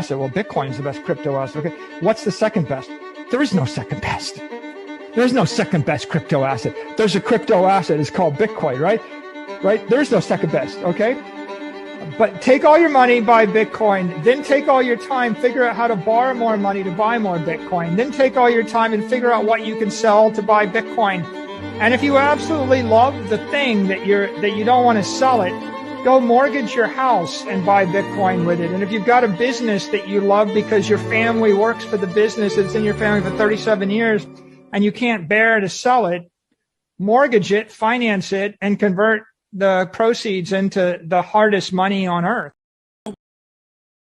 asset. Well, Bitcoin is the best crypto asset. Okay, what's the second best? There is no second best. There's no second best crypto asset. There's a crypto asset. It's called Bitcoin, right? Right? There's no second best. Okay. But take all your money, buy Bitcoin. Then take all your time, figure out how to borrow more money to buy more Bitcoin. Then take all your time and figure out what you can sell to buy Bitcoin. And if you absolutely love the thing that you don't want to sell it, go mortgage your house and buy Bitcoin with it. And if you've got a business that you love because your family works for the business that's in your family for 37 years and you can't bear to sell it, mortgage it, finance it, and convert the proceeds into the hardest money on earth.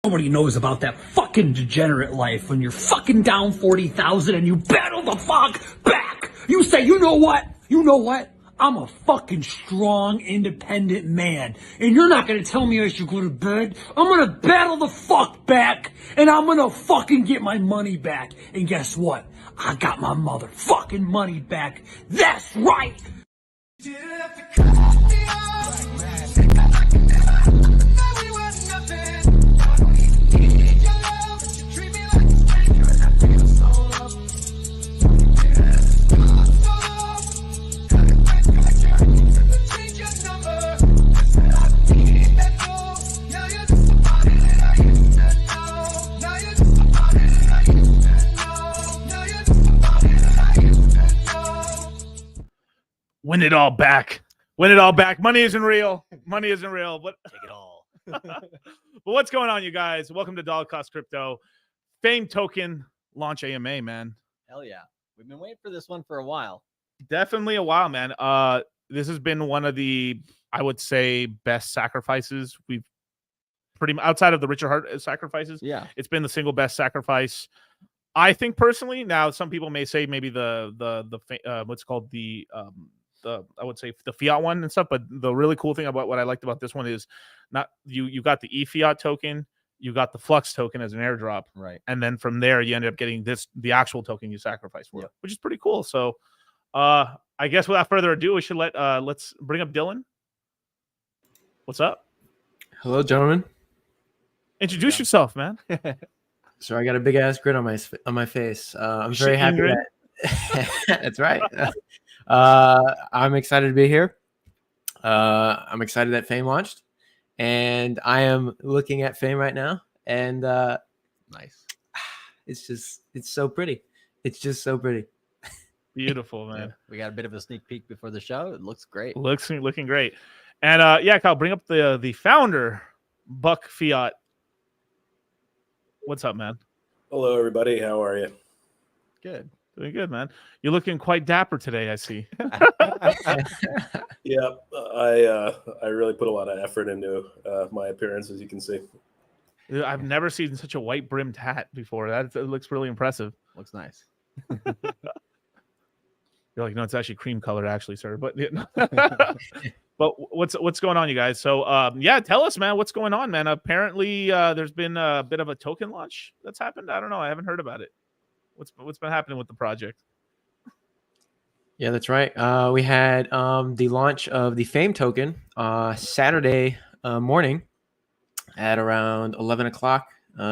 Nobody knows about that fucking degenerate life when you're fucking down 40,000 and you battle the fuck back. You say, you know what? You know what? I'm a fucking strong, independent man. And you're not gonna tell me I should go to bed. I'm gonna battle the fuck back. And I'm gonna fucking get my money back. And guess what? I got my motherfucking money back. That's right! Win it all back. Win it all back. Money isn't real. Money isn't real. But take it all. But what's going on, you guys? Welcome to Dollar Cost Crypto. Phame token launch AMA, man. Hell yeah. We've been waiting for this one for a while. Definitely a while, man. This has been one of the, I would say, best sacrifices we've pretty much outside of the Richard Hart sacrifices. Yeah. It's been the single best sacrifice. I think personally. Now, some people may say maybe the what's called the I would say the fiat one and stuff, but the really cool thing about what I liked about this one is not you got the fiat token, you got the Flux token as an airdrop, right? And then from there you ended up getting the actual token you sacrificed for, which is pretty cool. So I guess without further ado, we should let's bring up Dylan. What's up? Hello, gentlemen. Introduce yourself, man. So I got a big ass grin on my face. I'm very happy that that's right. I'm excited to be here. I'm excited that Phame launched, and I am looking at Phame right now, and nice. It's so pretty. It's just so pretty. Beautiful, man. Yeah, we got a bit of a sneak peek before the show. It looks great. Looking great. And yeah, Kyle, bring up the founder, Buck Fiat. What's up, man? Hello, everybody. How are you? Good. Doing good, man. You're looking quite dapper today, I see. Yeah, I really put a lot of effort into my appearance, as you can see. I've never seen such a white brimmed hat before. It looks really impressive. Looks nice. You're like, no, it's actually cream colored, actually, sir. But but what's going on, you guys? So yeah, tell us, man, what's going on, man? Apparently, there's been a bit of a token launch that's happened. I don't know. I haven't heard about it. What's been happening with the project? Yeah, that's right. We had the launch of the Phame token Saturday morning at around 11 o'clock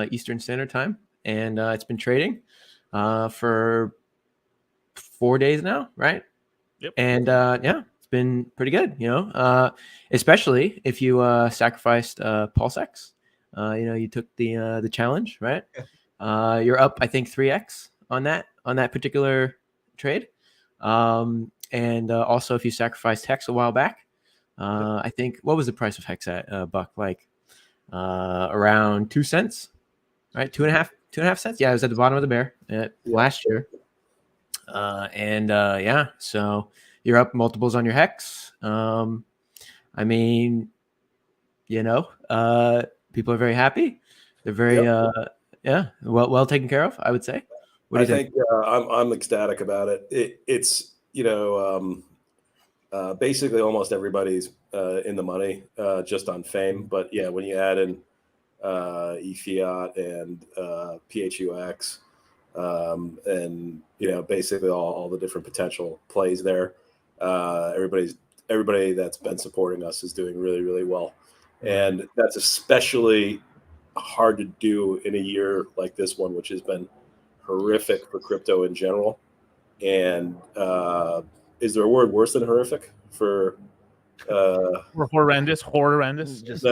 Eastern Standard Time, and it's been trading for 4 days now, right? Yep. And yeah, it's been pretty good, especially if you sacrificed PulseX. You took the challenge, right? You're up, I think, 3x on that particular trade. And also, if you sacrificed Hex a while back, I think, what was the price of Hex at Buck? Like around 2 cents, right? 2.5 cents. Yeah, it was at the bottom of the bear last year. Yeah, so you're up multiples on your Hex. I mean, people are very happy. They're very well taken care of, I would say. What do you think? I'm ecstatic about it. It's basically almost everybody's in the money just on Phame, but yeah, when you add in fiat and PHUX and basically all the different potential plays there, everybody that's been supporting us is doing really, really well, and that's especially hard to do in a year like this one, which has been horrific for crypto in general. And is there a word worse than horrific for horrendous? Just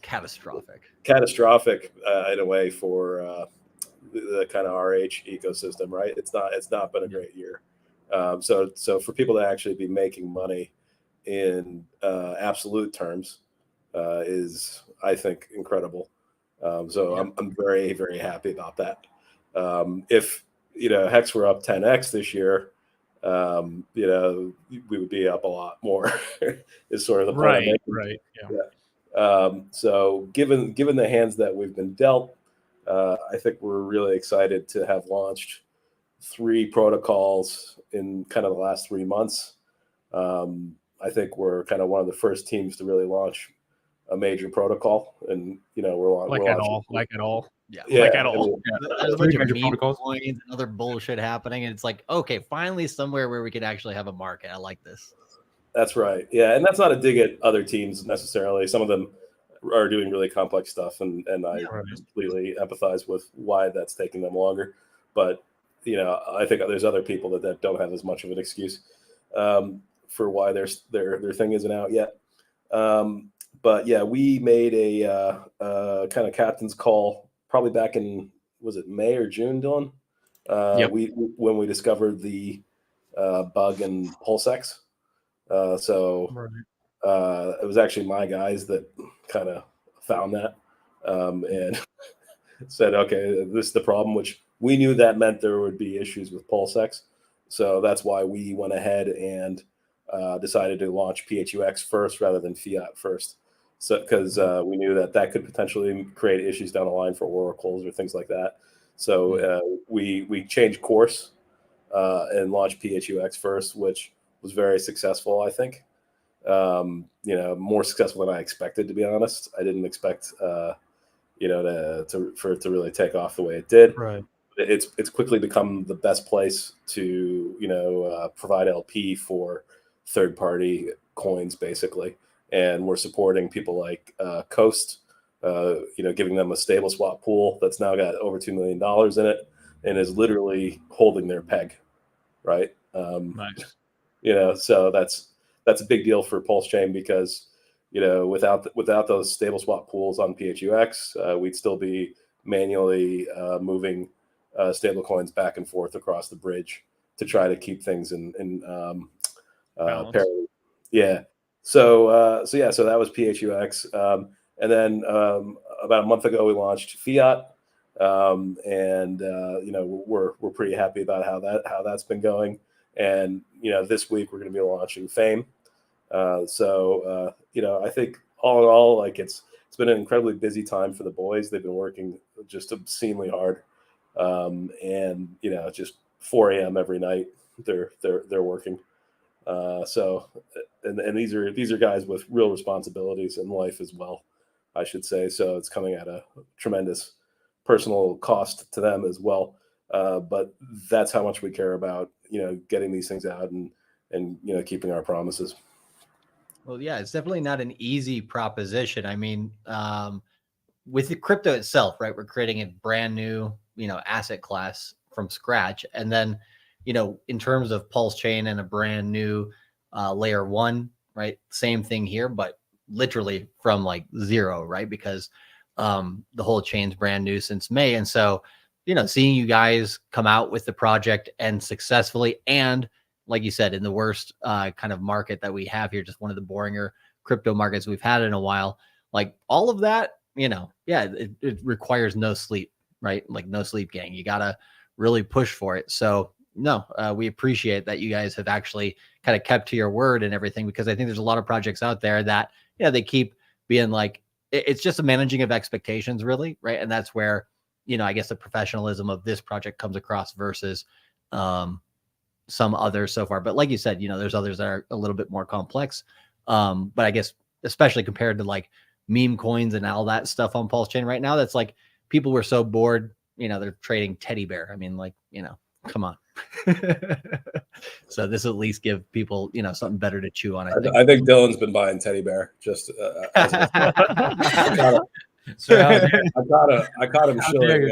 catastrophic in a way for the kind of RH ecosystem, right? It's not been a great year. So for people to actually be making money in absolute terms is, I think, incredible. I'm very, very happy about that. If Hex were up 10x this year, we would be up a lot more. Is sort of the point I'm making. Right. Yeah. So given the hands that we've been dealt, I think we're really excited to have launched 3 protocols in kind of the last 3 months. I think we're kind of one of the first teams to really launch a major protocol, and we're like at all. Yeah, like at all. I mean, there's a bunch of meme coins and other bullshit happening, and it's like, okay, finally somewhere where we can actually have a market. I like this. That's right. Yeah, and that's not a dig at other teams necessarily. Some of them are doing really complex stuff, and I completely empathize with why that's taking them longer. But I think there's other people that don't have as much of an excuse for why their thing isn't out yet. But yeah, we made a kind of captain's call probably back in, was it May or June, Dylan? Yep. When we discovered the bug in PulseX. It was actually my guys that kind of found that and said, okay, this is the problem, which we knew that meant there would be issues with PulseX. So that's why we went ahead and decided to launch PHUX first rather than Fiat first. So because we knew that could potentially create issues down the line for oracles or things like that. So we changed course and launched PHUX first, which was very successful, I think. More successful than I expected, to be honest. I didn't expect for it to really take off the way it did. Right. It's quickly become the best place to provide LP for third-party coins, basically. And we're supporting people like Coast, giving them a stable swap pool that's now got over $2 million in it and is literally holding their peg, right? Nice. So that's a big deal for Pulse Chain because without those stable swap pools on PHUX, we'd still be manually moving stable coins back and forth across the bridge to try to keep things in parity. Yeah. So that was PHUX. And then about a month ago we launched Fiat. We're pretty happy about how that's been going. And this week we're going to be launching Phame. I think all in all, like it's it's been an incredibly busy time for the boys. They've been working just obscenely hard, and just 4 a.m. every night they're working. So these are guys with real responsibilities in life as well, I should say. So it's coming at a tremendous personal cost to them as well. But that's how much we care about, getting these things out and keeping our promises. Well, yeah, it's definitely not an easy proposition. I mean, with the crypto itself, right? We're creating a brand new, asset class from scratch. And then, in terms of Pulse Chain and a brand new layer 1, right? Same thing here, but literally from like zero, right? Because the whole chain's brand new since May. And so, seeing you guys come out with the project and successfully, and like you said, in the worst kind of market that we have here, just one of the boringer crypto markets we've had in a while, like all of that, it requires no sleep, right? Like no sleep, gang. You got to really push for it. So no, we appreciate that you guys have actually kind of kept to your word and everything, because I think there's a lot of projects out there that, they keep being like, it's just a managing of expectations, really, right? And that's where, I guess the professionalism of this project comes across versus some others so far. But like you said, there's others that are a little bit more complex. But I guess especially compared to like meme coins and all that stuff on Pulse Chain right now, that's like people were so bored, they're trading teddy bear. I mean, like, come on. So this at least give people, something better to chew on. I think Dylan's been buying teddy bear just I caught him showing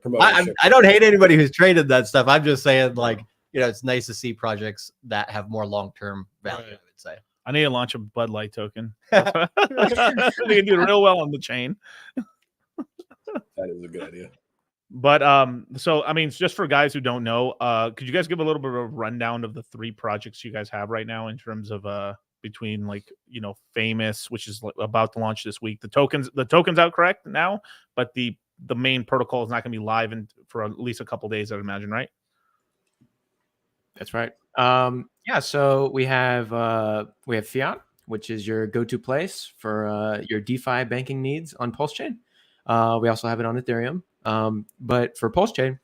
promoting. I don't hate anybody who's traded that stuff. I'm just saying, like, it's nice to see projects that have more long-term value, I would say. I need to launch a Bud Light token. They can do real well on the chain. That is a good idea. But so I mean, just for guys who don't know, could you guys give a little bit of a rundown of the 3 projects you guys have right now in terms of between like Famous, which is about to launch this week. The tokens out correct now, but the main protocol is not going to be live for at least a couple days, I'd imagine, right? That's right. So we have Fiat, which is your go-to place for your DeFi banking needs on Pulse Chain. We also have it on Ethereum. But for Pulse Chain,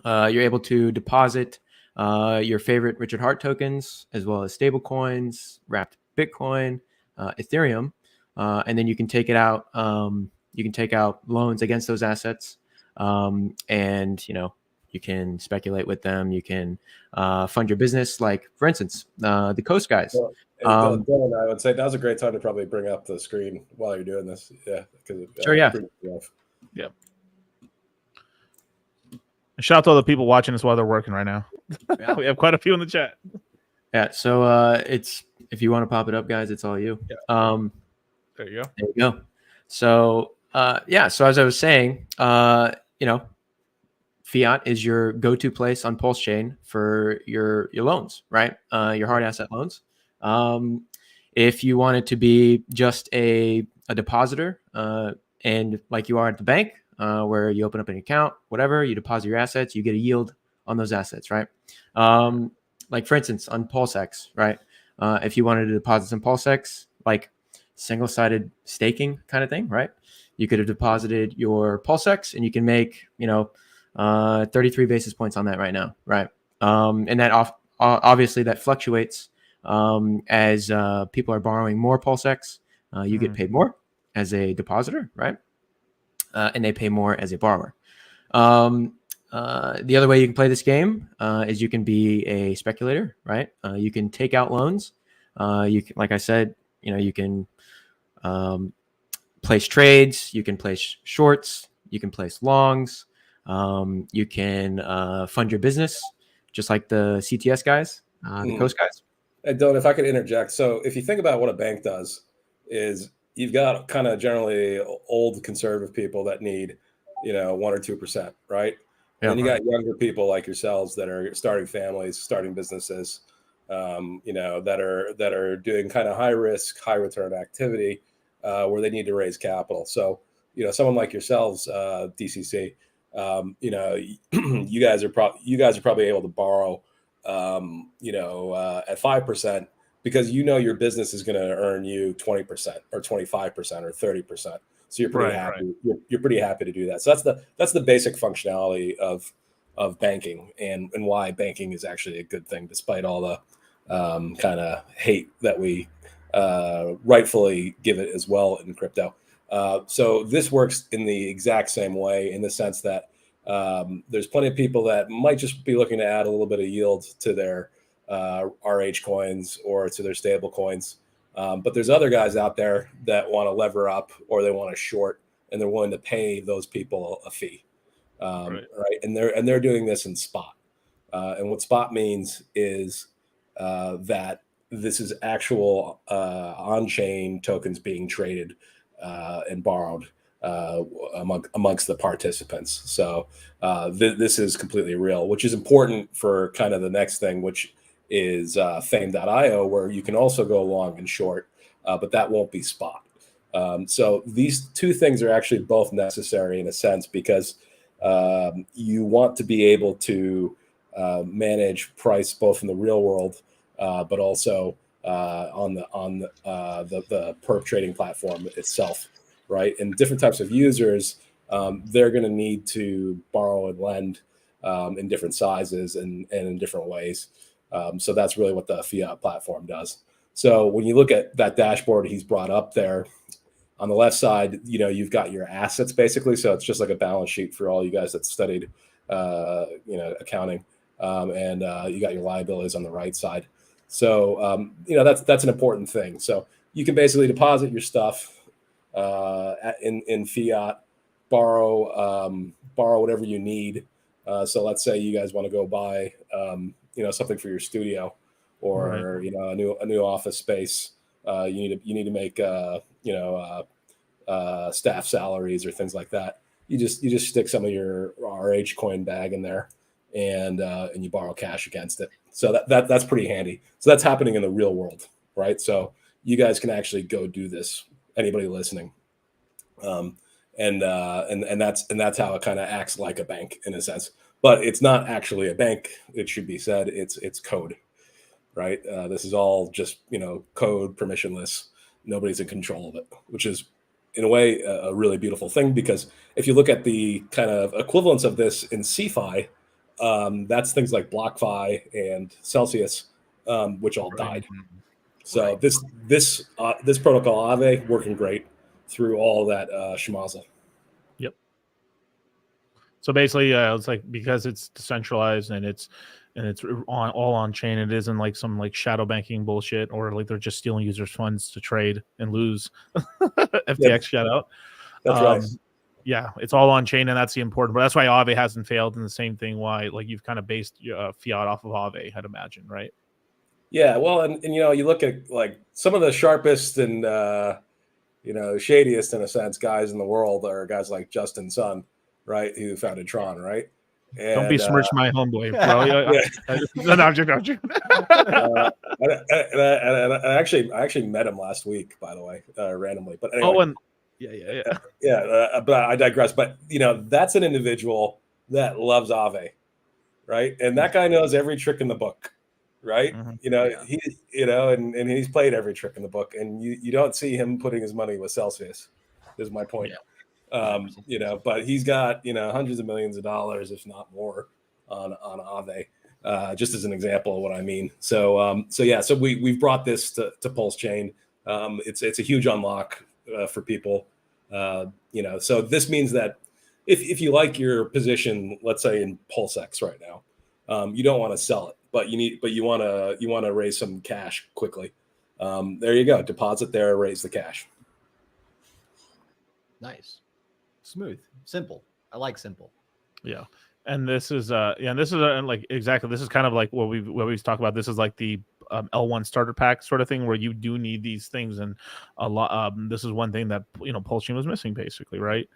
you're able to deposit your favorite Richard Hart tokens, as well as stable coins, wrapped Bitcoin, Ethereum, and then you can take it out. You can take out loans against those assets, and you can speculate with them. You can fund your business, like for instance, the Coast guys. Well, Dylan, I would say now's a great time to probably bring up the screen while you're doing this. Yeah, sure. Yeah. Yeah. Shout out to all the people watching us while they're working right now. Yeah. We have quite a few in the chat. Yeah. So it's, if you want to pop it up, guys, it's all you. Yeah. There you go. There you go. So So as I was saying, Fiat is your go-to place on Pulse Chain for your loans, right? Your hard asset loans. If you want it to be just a depositor, and like you are at the bank, where you open up an account, whatever, you deposit your assets, you get a yield on those assets, right? Like for instance, on PulseX, right? If you wanted to deposit some PulseX, like single-sided staking kind of thing, right? You could have deposited your PulseX and you can make, 33 basis points on that right now, right? And that obviously that fluctuates as people are borrowing more PulseX. You get paid more as a depositor, right? And they pay more as a borrower. The other way you can play this game is you can be a speculator, right? You can take out loans. You can, like I said, you can place trades. You can place shorts. You can place longs. You can fund your business, just like the CTS guys, the Coast guys. And Dylan, if I could interject. So if you think about what a bank does, is you've got kind of generally old conservative people that need, 1 or 2%, right? And then you got younger people like yourselves that are starting families, starting businesses, that are doing kind of high risk, high return activity where they need to raise capital. So, someone like yourselves, DCC, you guys are probably able to borrow, at 5% because you know your business is going to earn you 20% or 25% or 30%. So you're pretty happy. Right. You're pretty happy to do that. So that's the basic functionality of banking, and why banking is actually a good thing, despite all the kind of hate that we rightfully give it as well in crypto. So this works in the exact same way, in the sense that there's plenty of people that might just be looking to add a little bit of yield to their RH coins or to their stable coins. But there's other guys out there that want to lever up, or they want to short, and they're willing to pay those people a fee. Right. And they're doing this in spot. And what spot means is that this is actual on-chain tokens being traded and borrowed amongst the participants. So this is completely real, which is important for kind of the next thing, which is Phame.io, where you can also go long and short, but that won't be spot. So these two things are actually both necessary in a sense, because you want to be able to manage price both in the real world, but also on the Perp trading platform itself, right? And different types of users, they're going to need to borrow and lend in different sizes and in different ways. So that's really what the Fiat platform does. So when you look at that dashboard he's brought up there, on the left side, you've got your assets basically. So it's just like a balance sheet for all you guys that studied, accounting, and you got your liabilities on the right side. So, that's an important thing. So you can basically deposit your stuff in fiat, borrow whatever you need. So let's say you guys want to go buy, something for your studio, or a new office space. You need to make staff salaries or things like that. You just stick some of your RH coin bag in there, and you borrow cash against it. So that's pretty handy. So that's happening in the real world, right? So you guys can actually go do this. Anybody listening, and that's how it kind of acts like a bank in a sense. But it's not actually a bank. It should be said. It's code, right? This is all just code, permissionless. Nobody's in control of it, which is in a way a really beautiful thing, because if you look at the kind of equivalents of this in CeFi, that's things like BlockFi and Celsius, which all died. So this protocol Aave working great through all that schmozzle. Yep. So basically, it's like, because it's decentralized and it's all on chain, it isn't like some like shadow banking bullshit, or like they're just stealing users' funds to trade and lose. FTX shout out. That's right. Yeah, it's all on chain, and that's the important. But that's why Aave hasn't failed, and the same thing why like you've kind of based fiat off of Aave, I'd imagine, right? Yeah, well, and you look at like some of the sharpest and shadiest in a sense guys in the world are guys like Justin Sun, right, who founded Tron, right? And, don't besmirch my homeboy, bro. No, I'm joking. I actually met him last week, by the way, randomly. But anyway, but I digress. But that's an individual that loves Aave, right? And that guy knows every trick in the book, right? And he's played every trick in the book, and you don't see him putting his money with Celsius. Is my point. But he's got hundreds of millions of dollars, if not more, on Aave, just as an example of what I mean. So we've brought this to Pulse Chain. It's a huge unlock for people. So this means that if you like your position, let's say in PulseX right now, you don't want to sell it, but you want to raise some cash quickly. There you go. Deposit there, raise the cash. Nice. Smooth, simple. I like simple. Yeah, and this is like exactly. This is kind of like what we've talked about. This is like the L1 starter pack sort of thing, where you do need these things, and a lot. This is one thing that Pulse Chain was missing, basically, right?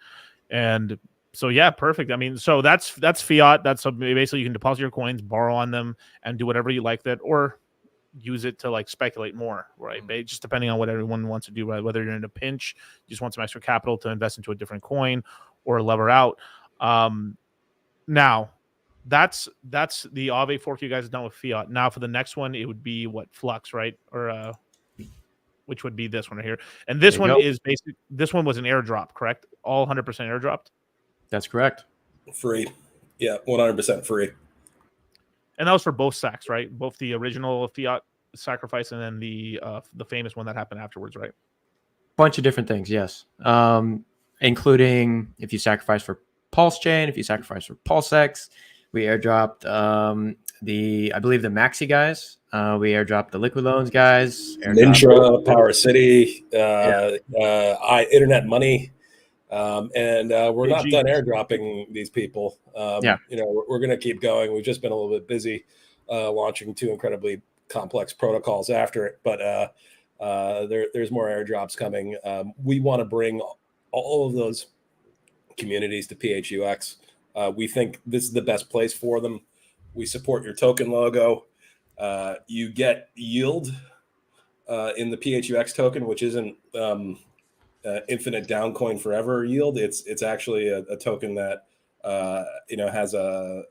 And so perfect. I mean, so that's fiat. That's basically you can deposit your coins, borrow on them, and do whatever you like that, or use it to like speculate more, right? Just depending on what everyone wants to do, right? Whether you're in a pinch, you just want some extra capital to invest into a different coin, or lever out. Now, that's the Aave fork you guys have done with Fiat. Now for the next one, it would be what, Flux, right? Or which would be this one right here. And this There you one go. is basically, this one was an airdrop, correct? All 100% airdropped. That's correct. Free. Yeah, 100% free. And that was for both sacks, right? Both the original Fiat sacrifice and then the famous one that happened afterwards, right? Bunch of different things, yes. Including if you sacrifice for Pulse Chain, if you sacrifice for PulseX, we airdropped I believe the Maxi guys. We airdropped the Liquid Loans guys. Ninja, Power City, Internet Money. And we're not done airdropping these people. We're going to keep going. We've just been a little bit busy launching 2 incredibly complex protocols after it, but there's more airdrops coming. We want to bring all of those communities to PHUX. We think this is the best place for them. We support your token logo. You get yield in the PHUX token, which isn't infinite down coin forever yield. It's actually a token that has a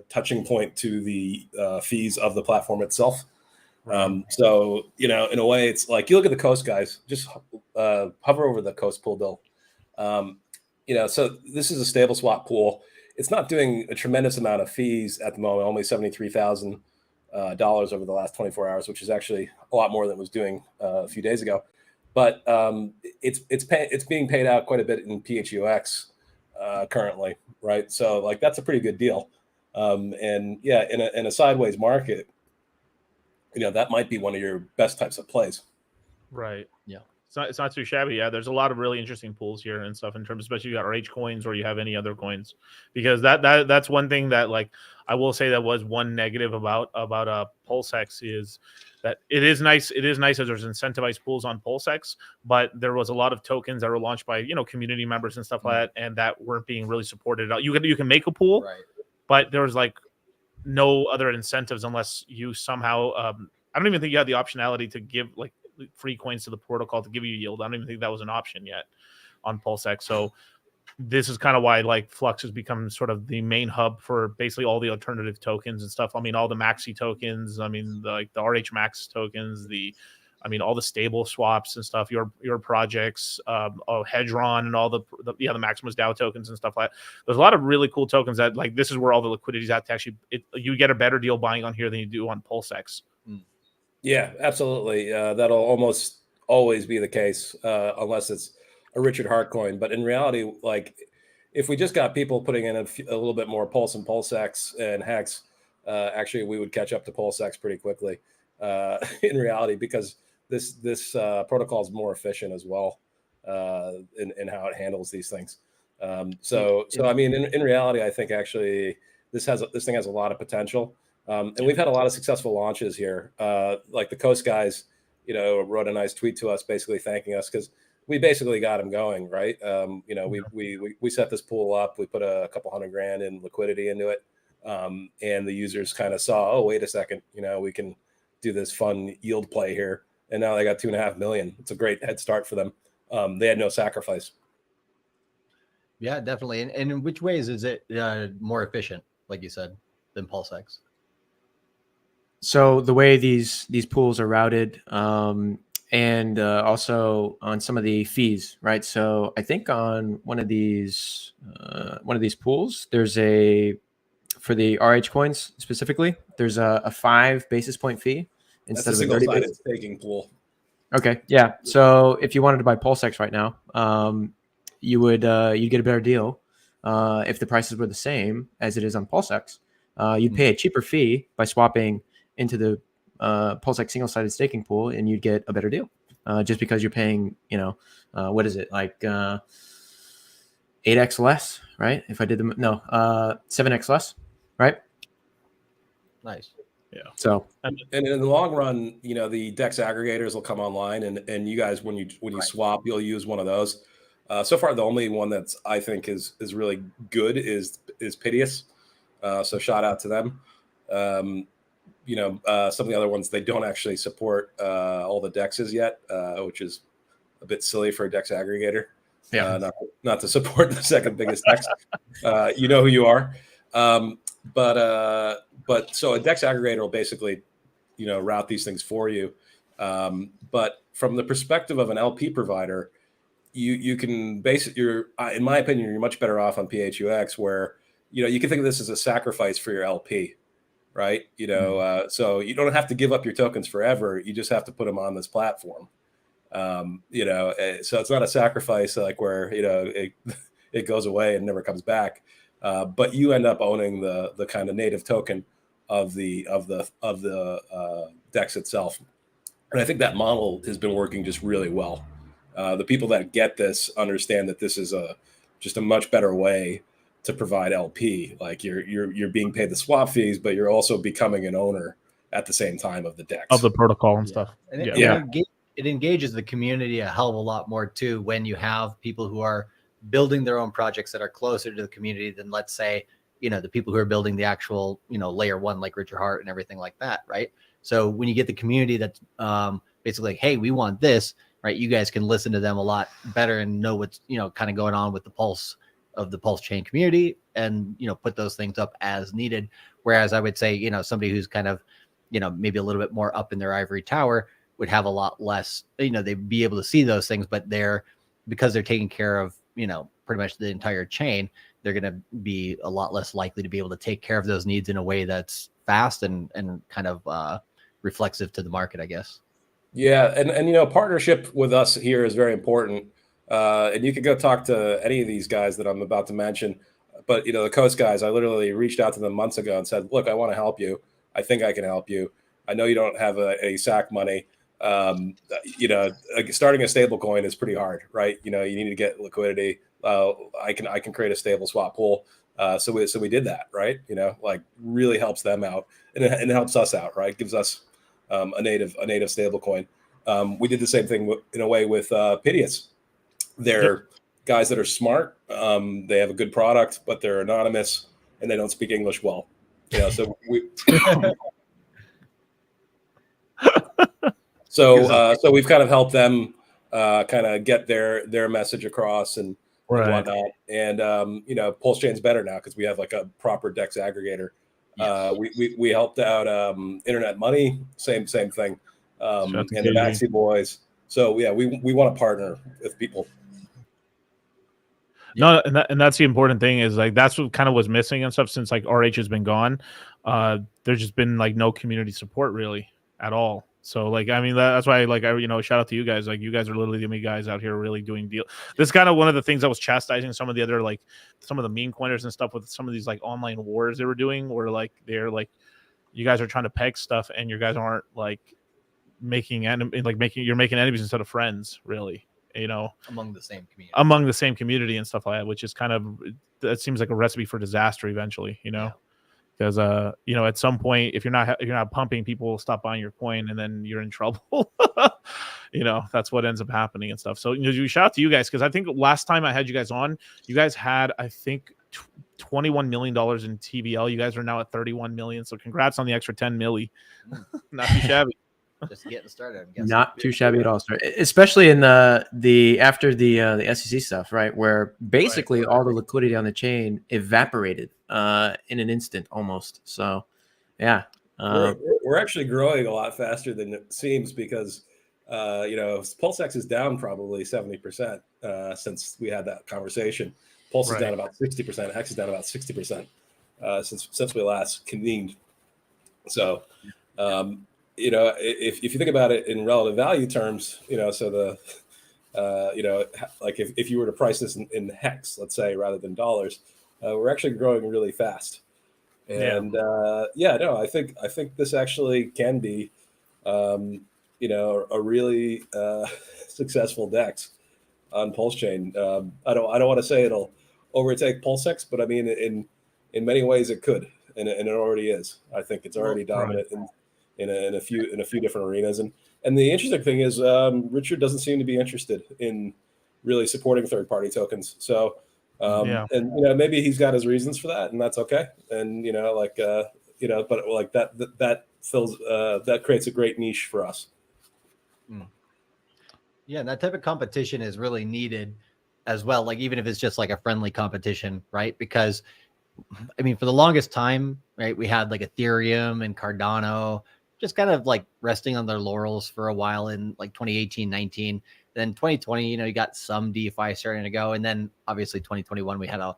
touching point to the fees of the platform itself. So in a way, it's like you look at the Coast guys, just hover over the Coast pool bill. So this is a stable swap pool. It's not doing a tremendous amount of fees at the moment, only $73,000 over the last 24 hours, which is actually a lot more than it was doing a few days ago. But it's being paid out quite a bit in PHUX currently, right? So like that's a pretty good deal. In a sideways market, that might be one of your best types of plays. Right. Yeah. It's not too shabby. Yeah, there's a lot of really interesting pools here and stuff in terms, especially you got RH coins or you have any other coins, because that's one thing that, like, I will say that was one negative about PulseX is that it is nice. It is nice that there's incentivized pools on PulseX, but there was a lot of tokens that were launched by community members and stuff like that, and that weren't being really supported. You can make a pool, Right. but there was like no other incentives unless you somehow. I don't even think you had the optionality to give like free coins to the protocol to give you yield. I don't even think that was an option yet on PulseX. So this is kind of why like Flux has become sort of the main hub for basically all the alternative tokens and stuff. I mean, all the Maxi tokens, I mean, the RH Max tokens, all the stable swaps and stuff, your projects, Hedging and all the Maximus DAO tokens and stuff like that. There's a lot of really cool tokens that, like, this is where all the liquidity is at to actually, you get a better deal buying on here than you do on PulseX. Yeah, absolutely. That'll almost always be the case unless it's a Richard Hart coin. But in reality, like if we just got people putting in a little bit more Pulse and PulseX and Hex, actually we would catch up to PulseX pretty quickly in reality, because this protocol is more efficient as well in how it handles these things. So I mean, in reality, I think actually this thing has a lot of potential. And we've had a lot of successful launches here. Like the Coast guys, wrote a nice tweet to us, basically thanking us because we basically got them going, right? We set this pool up. We put a couple $100,000 in liquidity into it, and the users kind of saw, oh, wait a second, we can do this fun yield play here, and now they got 2.5 million. It's a great head start for them. They had no sacrifice. Yeah, definitely. And in which ways is it more efficient, like you said, than PulseX? So the way these pools are routed, and also on some of the fees, right? So I think on one of these pools, there's for the RH coins specifically, there's a 5 basis point fee instead of a 30 basis staking pool. Okay, yeah. So if you wanted to buy PulseX right now, you'd get a better deal if the prices were the same as it is on PulseX. You'd pay a cheaper fee by swapping into the PulseX single-sided staking pool, and you'd get a better deal just because you're paying, what is it, like 8x less, right? If I did 7x less, right? Nice. Yeah. So, and in the long run, the DEX aggregators will come online, and you guys, when you swap, you'll use one of those. So far, the only one that's I think is really good is Piteous. So shout out to them. Some of the other ones, they don't actually support all the DEXs yet, which is a bit silly for a DEX aggregator. Yeah. Not to support the second biggest DEX. You know who you are. but so a DEX aggregator will basically, route these things for you. But from the perspective of an LP provider, you can base it. In my opinion, you're much better off on PHUX, where you can think of this as a sacrifice for your LP, right? So you don't have to give up your tokens forever. You just have to put them on this platform. So it's not a sacrifice like where it goes away and never comes back, but you end up owning the kind of native token of the DEX itself. And I think that model has been working just really well. The people that get this understand that this is just a much better way to provide LP. Like you're being paid the swap fees, but you're also becoming an owner at the same time of the DEX, of the protocol and stuff. And it engages the community a hell of a lot more too when you have people who are building their own projects that are closer to the community than, let's say, the people who are building the actual, layer one, like Richard Hart and everything like that, right? So when you get the community that's basically like, hey, we want this, right? You guys can listen to them a lot better and know what's, kind of going on with the pulse of the Pulse chain community, and, put those things up as needed. Whereas I would say, somebody who's kind of, maybe a little bit more up in their ivory tower would have a lot less, they'd be able to see those things, but because they're taking care of, pretty much the entire chain, they're going to be a lot less likely to be able to take care of those needs in a way that's fast and kind of reflexive to the market, I guess. Yeah. And partnership with us here is very important. And you could go talk to any of these guys that I'm about to mention, but the Coast guys, I literally reached out to them months ago and said, look, I want to help you. I think I can help you. I know you don't have a SAC money. Starting a stable coin is pretty hard, right? You need to get liquidity. I can create a stable swap pool. So we did that, right? Really helps them out, and it helps us out, right? Gives us a native stable coin. We did the same thing in a way with Pidius. They're guys that are smart. They have a good product, but they're anonymous and they don't speak English well. So we. So we've kind of helped them kind of get their message across and whatnot. And Pulse Chain's better now because we have like a proper DEX aggregator. Yes. We helped out Internet Money, same thing, and the Maxi Boys. So yeah, we want to partner with people. No, and that's the important thing is like that's what kind of was missing and stuff since like RH has been gone. There's just been like no community support really at all. So like I mean that's why like shout out to you guys. Like you guys are literally the only guys out here really doing deal. This is kind of one of the things I was chastising some of the other like some of the meme coiners and stuff with some of these like online wars they were doing where like they're like you guys are trying to peg stuff and you guys aren't like you're making enemies instead of friends really. Among the same community and stuff like that, which is kind of that seems like a recipe for disaster eventually, because at some point if you're not pumping, people will stop buying your coin and then you're in trouble. That's what ends up happening and stuff. So shout out to you guys because I think last time I had you guys on, you guys had I think $21 million in TVL. You guys are now at 31 million. So congrats on the extra 10 milli. Not too shabby. Just getting started, I'm guessing. Not too shabby at all, especially in the after the SEC stuff, right? Where basically all the liquidity on the chain evaporated in an instant almost. So, yeah, we're actually growing a lot faster than it seems because PulseX is down probably 70% since we had that conversation. Pulse is down about 60%. Hex is down about 60% since we last convened. So. If you think about it in relative value terms, so the, like if you were to price this in hex, let's say, rather than dollars, we're actually growing really fast. And I think this actually can be, a really successful DEX on Pulse Chain. I don't want to say it'll overtake PulseX, but I mean, in many ways it could, and it already is. I think it's already dominant in a few different arenas. And the interesting thing is Richard doesn't seem to be interested in really supporting third-party tokens. So and maybe he's got his reasons for that, and that's okay. And but like that fills that creates a great niche for us. Yeah, and that type of competition is really needed as well. Like even if it's just like a friendly competition, right? Because I mean, for the longest time, right, we had like Ethereum and Cardano just kind of like resting on their laurels for a while in like 2018, 19. Then 2020, you got some DeFi starting to go. And then obviously 2021, we had a,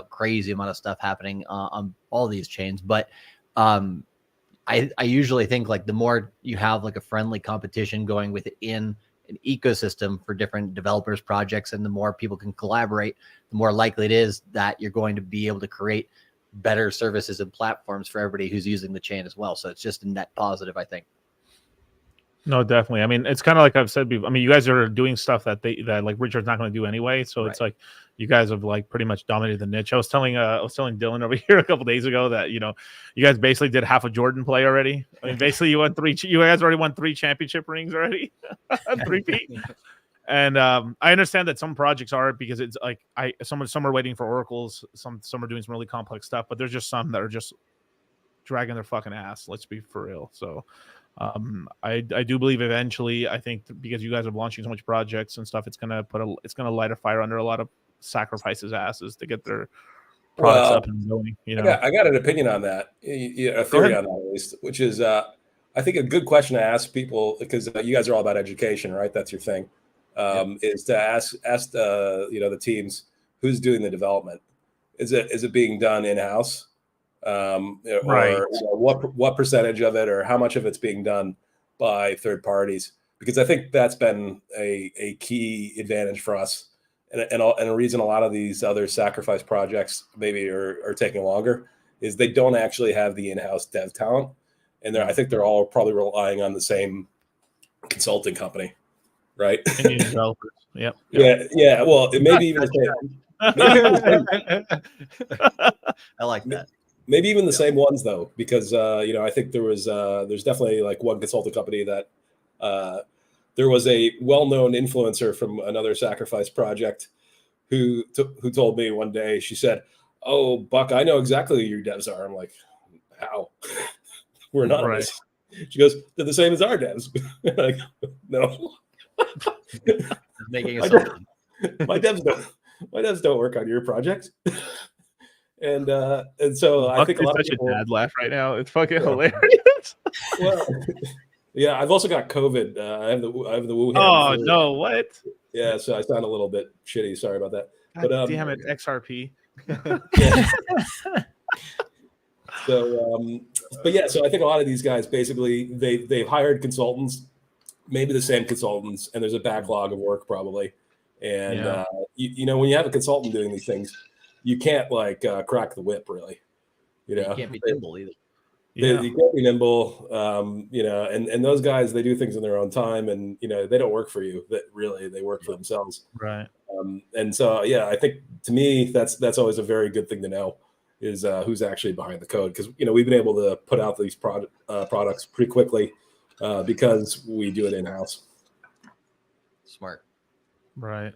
crazy amount of stuff happening on all these chains. But I usually think like the more you have like a friendly competition going within an ecosystem for different developers projects, and the more people can collaborate, the more likely it is that you're going to be able to create better services and platforms for everybody who's using the chain as well. So it's just a net positive, I think. No, definitely. I mean, it's kind of like I've said before. I mean, you guys are doing stuff that like Richard's not going to do anyway. So It's like you guys have like pretty much dominated the niche. I was telling Dylan over here a couple days ago that you guys basically did half a Jordan play already. I mean, basically you guys already won 3 championship rings already, 3-peat. And I understand that some projects are, because it's like some are waiting for oracles, some are doing some really complex stuff, but there's just some that are just dragging their fucking ass. Let's be for real. So. I do believe eventually, I think because you guys are launching so much projects and stuff, it's gonna light a fire under a lot of sacrifices asses to get their products up and going. I got an opinion on that, a theory on that at least, which is I think a good question to ask people, because you guys are all about education, right? That's your thing. Is to ask the teams who's doing the development. Is it being done in house? Right. Or what percentage of it, or how much of it's being done by third parties? Because I think that's been a key advantage for us, and a reason a lot of these other sacrifice projects maybe are taking longer is they don't actually have the in-house dev talent, and I think they're all probably relying on the same consulting company, right? Indian developers. Yep. Yeah. Well, it may be even I like that. Maybe even the same ones though, because I think there's definitely like one consulting company that there was a well-known influencer from another sacrifice project who told me one day, she said, "Oh, Buck, I know exactly who your devs are." I'm like, "How?" We're anonymous. Right. She goes, "They're the same as our devs." Like, no. Making my devs don't work on your project. And so Buck, I think a lot such of people, a dad laugh right now. It's fucking hilarious. Well, yeah, I've also got COVID. I have the Wuhan. Oh no! What? Yeah, so I sound a little bit shitty. Sorry about that. God but damn it, XRP. Yeah. So, but yeah, so I think a lot of these guys basically they've hired consultants, maybe the same consultants, and there's a backlog of work probably. And when you have a consultant doing these things, you can't like crack the whip, really. You can't be nimble either. You can't be nimble, and those guys, they do things in their own time, and they don't work for you. That really, they work for themselves. Right. And so, I think to me, that's always a very good thing to know, is who's actually behind the code, because we've been able to put out these products pretty quickly because we do it in house. Smart. Right.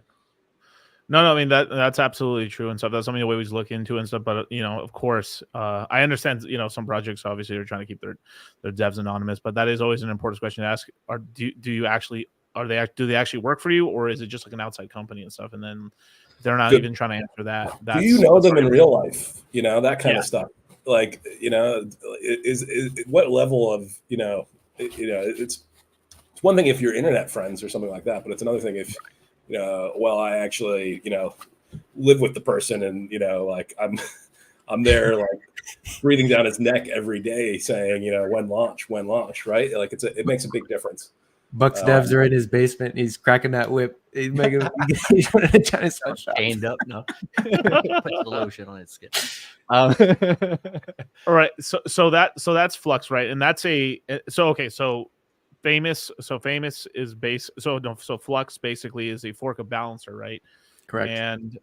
No, I mean that's absolutely true and stuff. That's something we always look into and stuff. But of course, I understand. Some projects obviously are trying to keep their devs anonymous, but that is always an important question to ask. Do they actually work for you, or is it just like an outside company and stuff? And then they're not even trying to answer that. Do you know them in real life? That kind of stuff. Like is what level of it's one thing if you're internet friends or something like that, but it's another thing if I actually, live with the person and, like I'm there like breathing down his neck every day saying, when launch, right? Like it makes a big difference. Buck's devs are in his basement. He's cracking that whip. He's making he's trying to sell shots. Chained up. No. Puts the lotion on his skin. All right. So that's Flux, right? And that's so Famous is so Flux basically is a fork of Balancer, right? Correct. And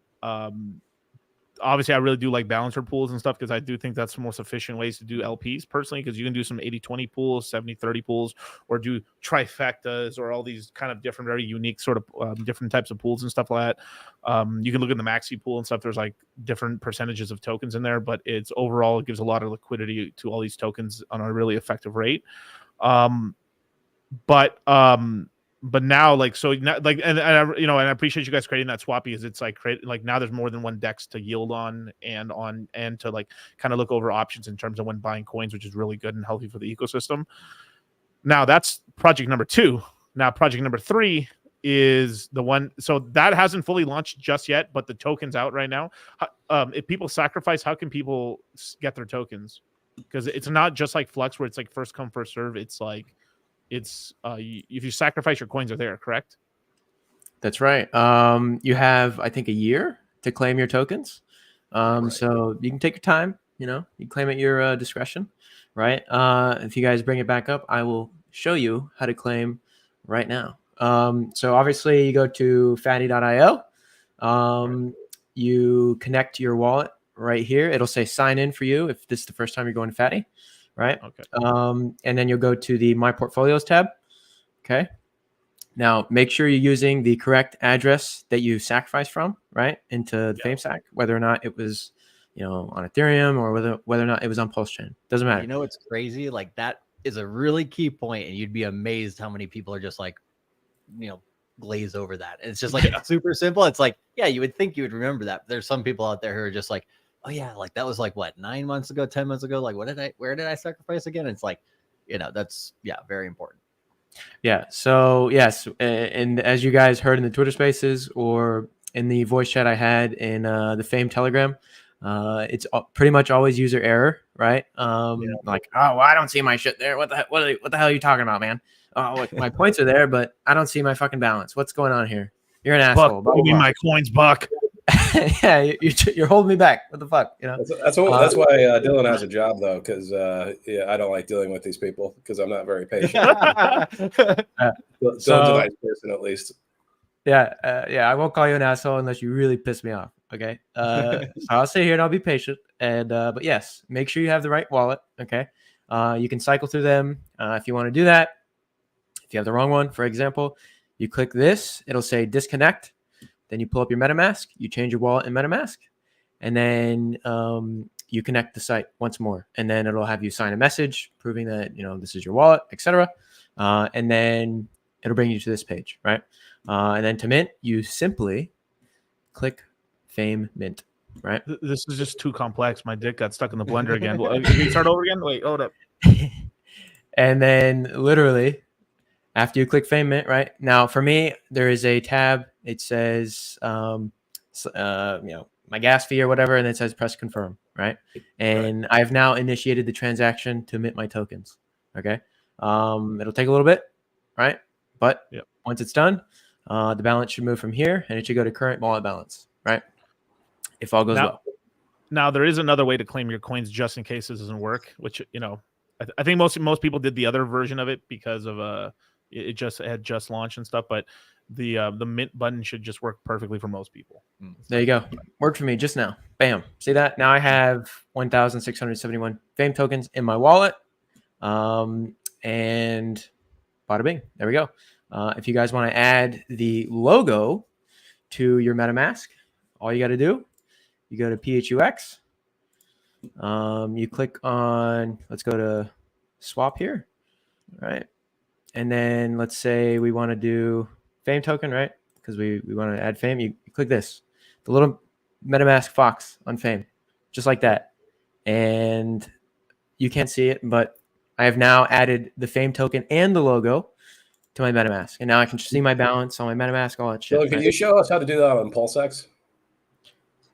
obviously I really do like Balancer pools and stuff, because I do think that's the most efficient ways to do LPs personally, because you can do some 80-20 pools, 70-30 pools, or do trifectas, or all these kind of different, very unique sort of different types of pools and stuff like that. You can look at the maxi pool and stuff. There's like different percentages of tokens in there, but it gives a lot of liquidity to all these tokens on a really effective rate. But but now like so now, like and I, you know, and I appreciate you guys creating that swap because it's like like now there's more than one DEX to yield on and to like kind of look over options in terms of when buying coins, which is really good and healthy for the ecosystem. Now that's project number 2. Now project number 3 is the one, so that hasn't fully launched just yet, but the token's out right now. If people sacrifice, how can people get their tokens? Because it's not just like Flux where it's like first come first serve. It's like it's if you sacrifice, your coins are there, correct? That's right. You have, I think, a year to claim your tokens. Right. So you can take your time. You know, you claim at your discretion, right? If you guys bring it back up, I will show you how to claim right now. So obviously, you go to fatty.io. You connect your wallet right here. It'll say sign in for you if this is the first time you're going to Fatty, right? Okay. And then you'll go to the My Portfolios tab. Okay. Now, make sure you're using the correct address that you sacrificed from, right, into the Phame sack, whether or not it was, you know, on Ethereum or whether or not it was on Pulse Chain. Doesn't matter. You know, it's crazy. Like that is a really key point, and you'd be amazed how many people are just like, you know, glaze over that. And it's just like super simple. It's like, yeah, you would think you would remember that. But there's some people out there who are just like, oh yeah, like that was like what, 9 months ago, 10 months ago. Like, where did I sacrifice again? It's like, you know, that's very important. Yeah. So yes, and as you guys heard in the Twitter Spaces or in the voice chat I had in the Phame Telegram, it's pretty much always user error, right? Like, oh, well, I don't see my shit there. What the hell are you talking about, man? Oh, my points are there, but I don't see my fucking balance. What's going on here? You're an asshole. Buck, give me my coins, Buck. Yeah, you're holding me back. What the fuck? You know. That's why Dylan has a job though, because I don't like dealing with these people because I'm not very patient. Dylan's a nice person, at least. Yeah, I won't call you an asshole unless you really piss me off. Okay, so I'll sit here and I'll be patient. And but yes, make sure you have the right wallet. Okay, you can cycle through them if you want to do that. If you have the wrong one, for example, you click this. It'll say disconnect. Then you pull up your MetaMask, you change your wallet in MetaMask, and then you connect the site once more. And then it'll have you sign a message proving that, you know, this is your wallet, etc. And then it'll bring you to this page, right? And then to mint, you simply click Phame Mint, right? This is just too complex. My dick got stuck in the blender again. Can we start over again? Wait, hold up. And then literally, after you click Phame Mint, right? Now, for me, there is a tab. It says, you know, my gas fee or whatever, and it says press confirm, right? And I've now initiated the transaction to mint my tokens. Okay, it'll take a little bit, right? But once it's done, the balance should move from here, and it should go to current wallet balance, right? If all goes well. Now there is another way to claim your coins just in case this doesn't work, which, you know, I think most people did the other version of it because of it had just launched and stuff, but the mint button should just work perfectly for most people. There you go. Worked for me just now. Bam. See that? Now I have 1,671 Phame tokens in my wallet. And bada bing. There we go. If you guys want to add the logo to your MetaMask, all you got to do, you go to PHUX. You click on, let's go to swap here, right? And then let's say we want to do Phame token, right? Because we want to add Phame. You click this, the little MetaMask fox on Phame, just like that. And you can't see it, but I have now added the Phame token and the logo to my MetaMask. And now I can see my balance on my MetaMask, all that shit. So can you show us how to do that on PulseX?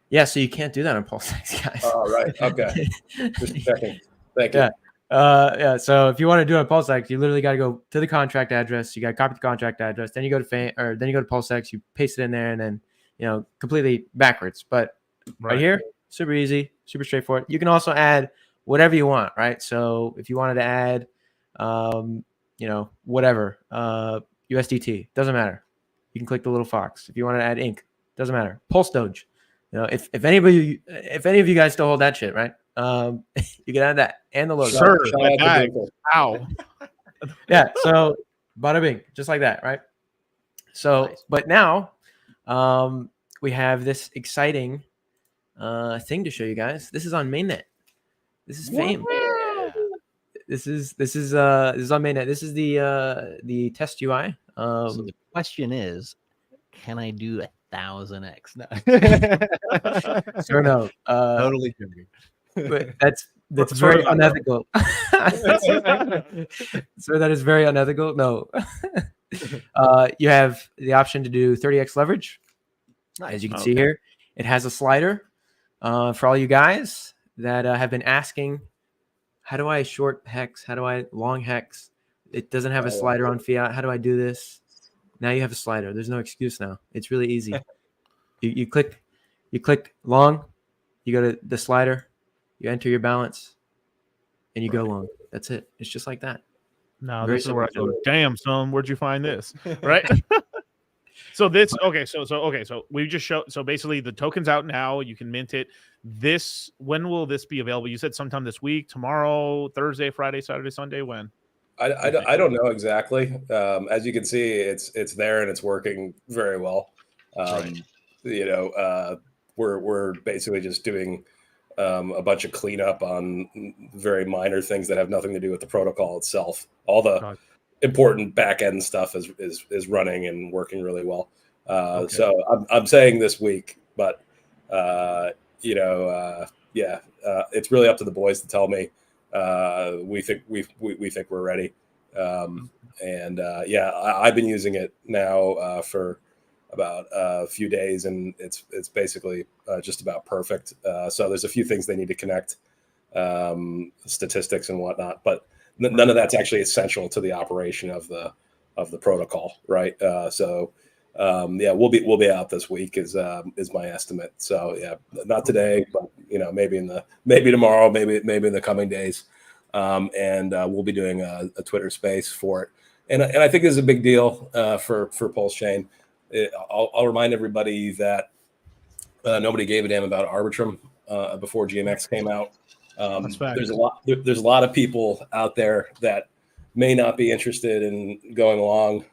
Yeah, so you can't do that on PulseX, guys. Oh, right. Okay. Just checking. Thank you. Yeah. Yeah. So if you want to do it on PulseX, you literally got to go to the contract address. You got to copy the contract address. Then you go to Phame, or then you go to PulseX. You paste it in there, and then, you know, completely backwards. But right here, super easy, super straightforward. You can also add whatever you want, right? So if you wanted to add, you know, whatever, USDT, doesn't matter. You can click the little fox. If you want to add ink, doesn't matter. Pulse Doge. You know, if any of you guys still hold that shit, right? You can add that and the logo. Sure. Ow. Yeah. So bada bing, just like that, right? So, nice. But now we have this exciting thing to show you guys. This is on mainnet. This is Phame. This is on mainnet. This is the test UI So the question is, can I do 1,000x? No. Sure, no. Totally joking. But that's Sort very of not, no. unethical. So that is very unethical. No. You have the option to do 30x leverage. As you can see here, it has a slider for all you guys that have been asking, how do I short hex? How do I long hex? It doesn't have a slider on fiat. How do I do this? Now you have a slider. There's no excuse now. It's really easy. You click long, you go to the slider, you enter your balance, and you go long. That's it. It's just like that. No, Very this is where I simple. go, damn, son, where'd you find this? Right? So this, okay, so we just showed, so basically the token's out now. You can mint it. When will this be available? You said sometime this week, tomorrow, Thursday, Friday, Saturday, Sunday, when? I don't know exactly. As you can see, it's there and it's working very well. You know, we're basically just doing a bunch of cleanup on very minor things that have nothing to do with the protocol itself. All the important back end stuff is running and working really well. So I'm saying this week, but you know, it's really up to the boys to tell me. We think we're ready. I've been using it now for about a few days, and it's basically just about perfect. So there's a few things they need to connect, statistics and whatnot, but none of that's actually essential to the operation of the protocol, right? We'll be out this week is my estimate. So yeah, not today, but you know, maybe tomorrow, maybe in the coming days. We'll be doing a Twitter space for it. And I think this is a big deal for Pulse Chain. I'll remind everybody that nobody gave a damn about Arbitrum before GMX came out. There's a lot of people out there that may not be interested in going along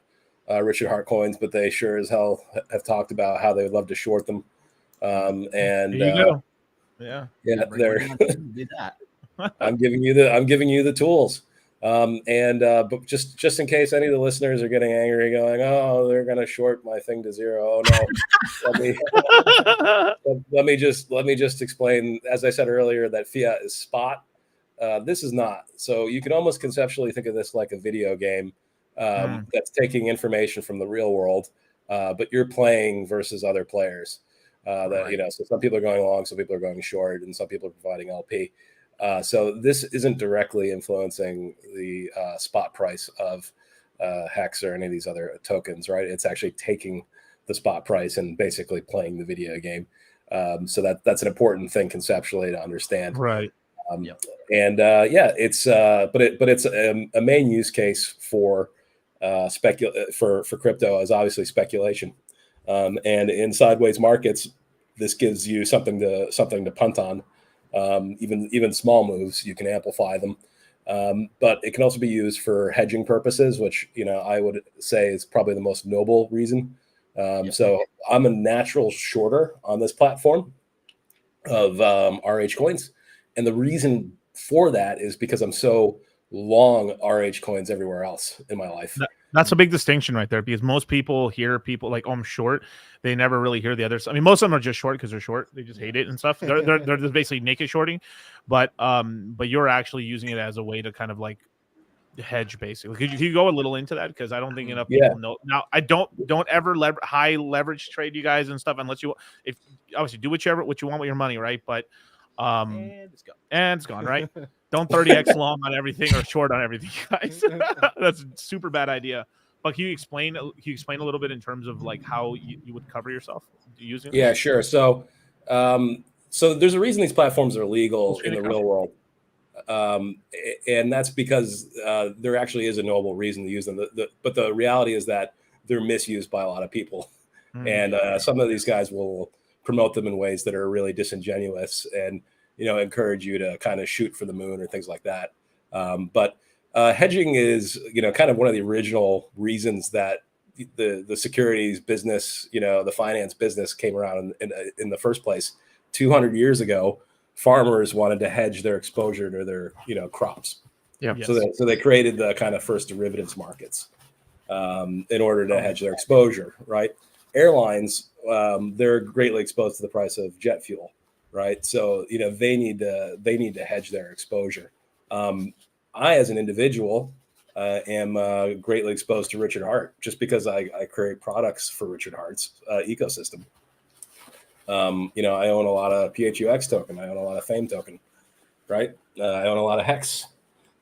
Richard Hart coins, but they sure as hell have talked about how they would love to short them. There you go. Yeah, they're do that. I'm giving you the tools. But just in case any of the listeners are getting angry, going, "Oh, they're going to short my thing to zero." Oh no, let me just explain. As I said earlier, that fiat is spot. This is not. So you can almost conceptually think of this like a video game that's taking information from the real world, but you're playing versus other players. So some people are going long, some people are going short, and some people are providing LP. So this isn't directly influencing the spot price of Hex or any of these other tokens, right? It's actually taking the spot price and basically playing the video game. So that's an important thing conceptually to understand, right? It's a main use case for crypto is obviously speculation, and in sideways markets, this gives you something to punt on. Even small moves, you can amplify them, but it can also be used for hedging purposes, which I would say is probably the most noble reason. So I'm a natural shorter on this platform of RH coins, and the reason for that is because I'm so long RH coins everywhere else in my life. That's a big distinction right there, because most people hear people like, "Oh, I'm short." They never really hear the others. I mean, most of them are just short because they're short. They just hate it and stuff. They're just basically naked shorting, but you're actually using it as a way to kind of like hedge, basically. Could you go a little into that? Because I don't think enough people know. Now, I don't ever high leverage trade you guys and stuff unless you obviously do what you want with your money, right? But and it's gone, right? Don't 30x long on everything or short on everything, guys. That's a super bad idea. But can you explain a little bit in terms of like how you would cover yourself using it? Yeah, sure. So there's a reason these platforms are legal in the real world. And that's because there actually is a noble reason to use them. But the reality is that they're misused by a lot of people. And some of these guys will promote them in ways that are really disingenuous and encourage you to kind of shoot for the moon or things like that. But hedging is kind of one of the original reasons that the securities business, the finance business came around in the first place. 200 years ago, farmers wanted to hedge their exposure to their crops. Yeah. So they created the kind of first derivatives markets. in order to hedge their exposure, right? Airlines, they're greatly exposed to the price of jet fuel, right? So they need to hedge their exposure. I, as an individual, am greatly exposed to Richard Hart just because I create products for Richard Hart's ecosystem. I own a lot of PHUX token. I own a lot of Phame token, right? I own a lot of Hex.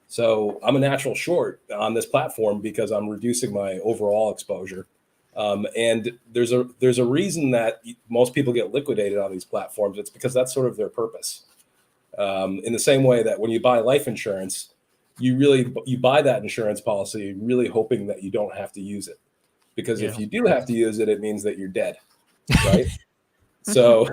So I'm a natural short on this platform because I'm reducing my overall exposure. And there's a reason that most people get liquidated on these platforms. It's because that's sort of their purpose. In the same way that when you buy life insurance, you buy that insurance policy really hoping that you don't have to use it, because if you do have to use it, it means that you're dead, right? So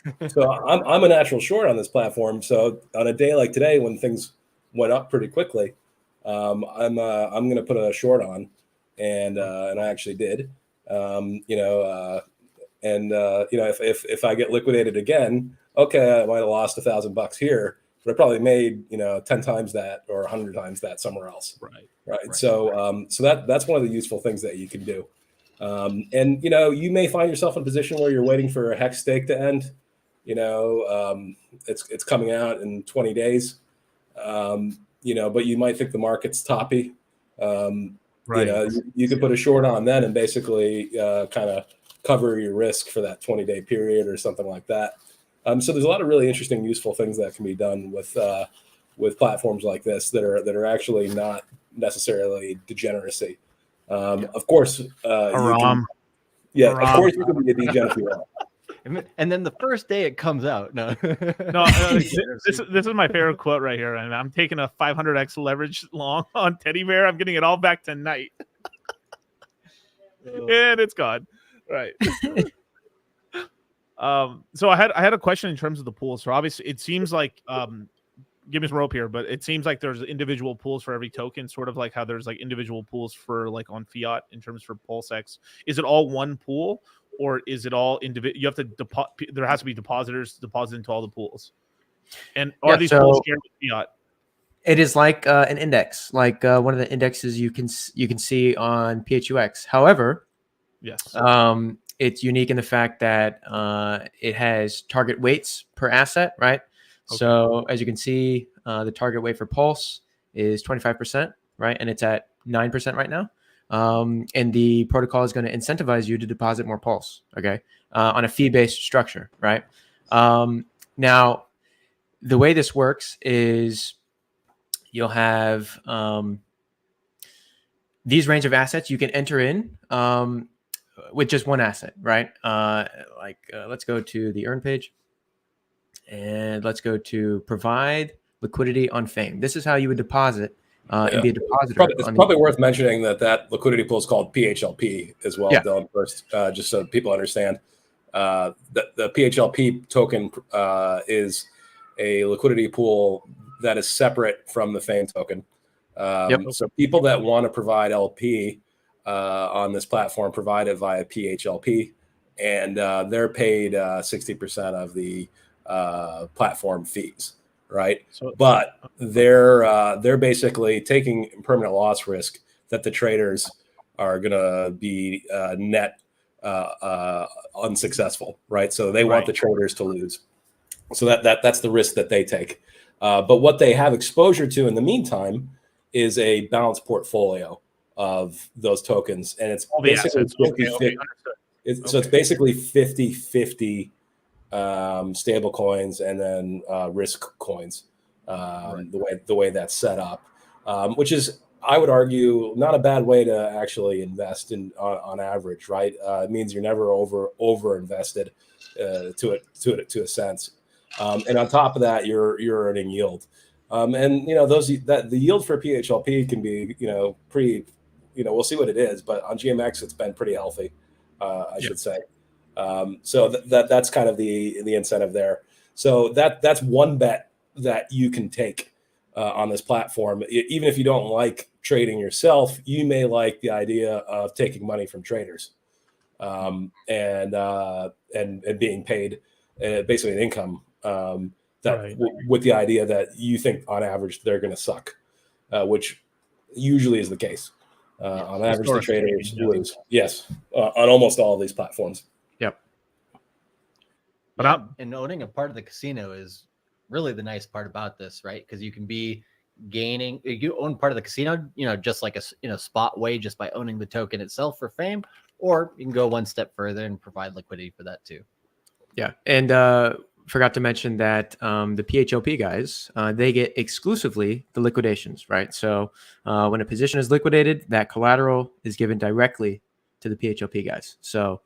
I'm a natural short on this platform. So on a day like today, when things went up pretty quickly, I'm going to put a short on, and I actually did. If I get liquidated again, okay, I might have lost $1,000 here, but I probably made 10 times that or 100 times that somewhere else. Right. So that's one of the useful things that you can do. And you may find yourself in a position where you're waiting for a Hex stake to end. It's coming out in 20 days. But you might think the market's toppy. You could put a short on then and basically kind of cover your risk for that 20-day period or something like that. So there's a lot of really interesting, useful things that can be done with platforms like this that are actually not necessarily degeneracy. Of course, of course you can be a degen if you want. And then the first day it comes out. No, this is my favorite quote right here. And I'm taking a 500x leverage long on Teddy Bear. I'm getting it all back tonight. And it's gone. Right. So I had a question in terms of the pools. So obviously it seems like give me some rope here, but it seems like there's individual pools for every token, sort of like how there's like individual pools for like on Fiat in terms for PulseX. Is it all one pool, or is it all individual? You have to there has to be depositors deposit into all the pools. And are these pools shared with Fiat? It is like an index, like one of the indexes you can see on PHUX. However, yes, it's unique in the fact that it has target weights per asset, right? Okay. So as you can see, the target weight for Pulse is 25%, right? And it's at 9% right now. And the protocol is going to incentivize you to deposit more Pulse, okay, on a fee-based structure, right? Now, the way this works is you'll have these range of assets you can enter in with just one asset, right? Let's go to the earn page. And let's go to provide liquidity on Phame. This is how you would deposit and be a depositor. It's probably worth mentioning that liquidity pool is called PHLP as well, Dylan, first, just so people understand. The PHLP token is a liquidity pool that is separate from the Phame token. So people that want to provide LP on this platform provide it via PHLP, and they're paid 60% of the platform fees, right? But they're basically taking permanent loss risk that the traders are gonna be net unsuccessful, right? So they want the traders to lose. So that's the risk that they take. But what they have exposure to in the meantime is a balanced portfolio of those tokens, and it's basically 50-50. So it's basically 50-50 stable coins and then risk coins, the way that's set up, which is, I would argue, not a bad way to actually invest in on average, right? It means you're never over invested to a sense, and on top of that, you're earning yield, and the yield for PHLP can be pretty, we'll see what it is, but on GMX it's been pretty healthy, I should say. So that's kind of the incentive there. So that's one bet that you can take on this platform. Even if you don't like trading yourself, you may like the idea of taking money from traders, and being paid basically an income with the idea that you think on average they're going to suck, which usually is the case. On average, the Historically, traders yeah. lose. Yes, on almost all of these platforms. Yep. But Yeah, and owning a part of the casino is really the nice part about this, right? Because you can be gaining, you own part of the casino, just like a spot way, just by owning the token itself for Phame, or you can go one step further and provide liquidity for that too. Yeah, and forgot to mention that the PHLP guys, they get exclusively the liquidations, right? So when a position is liquidated, that collateral is given directly to the PHLP guys. So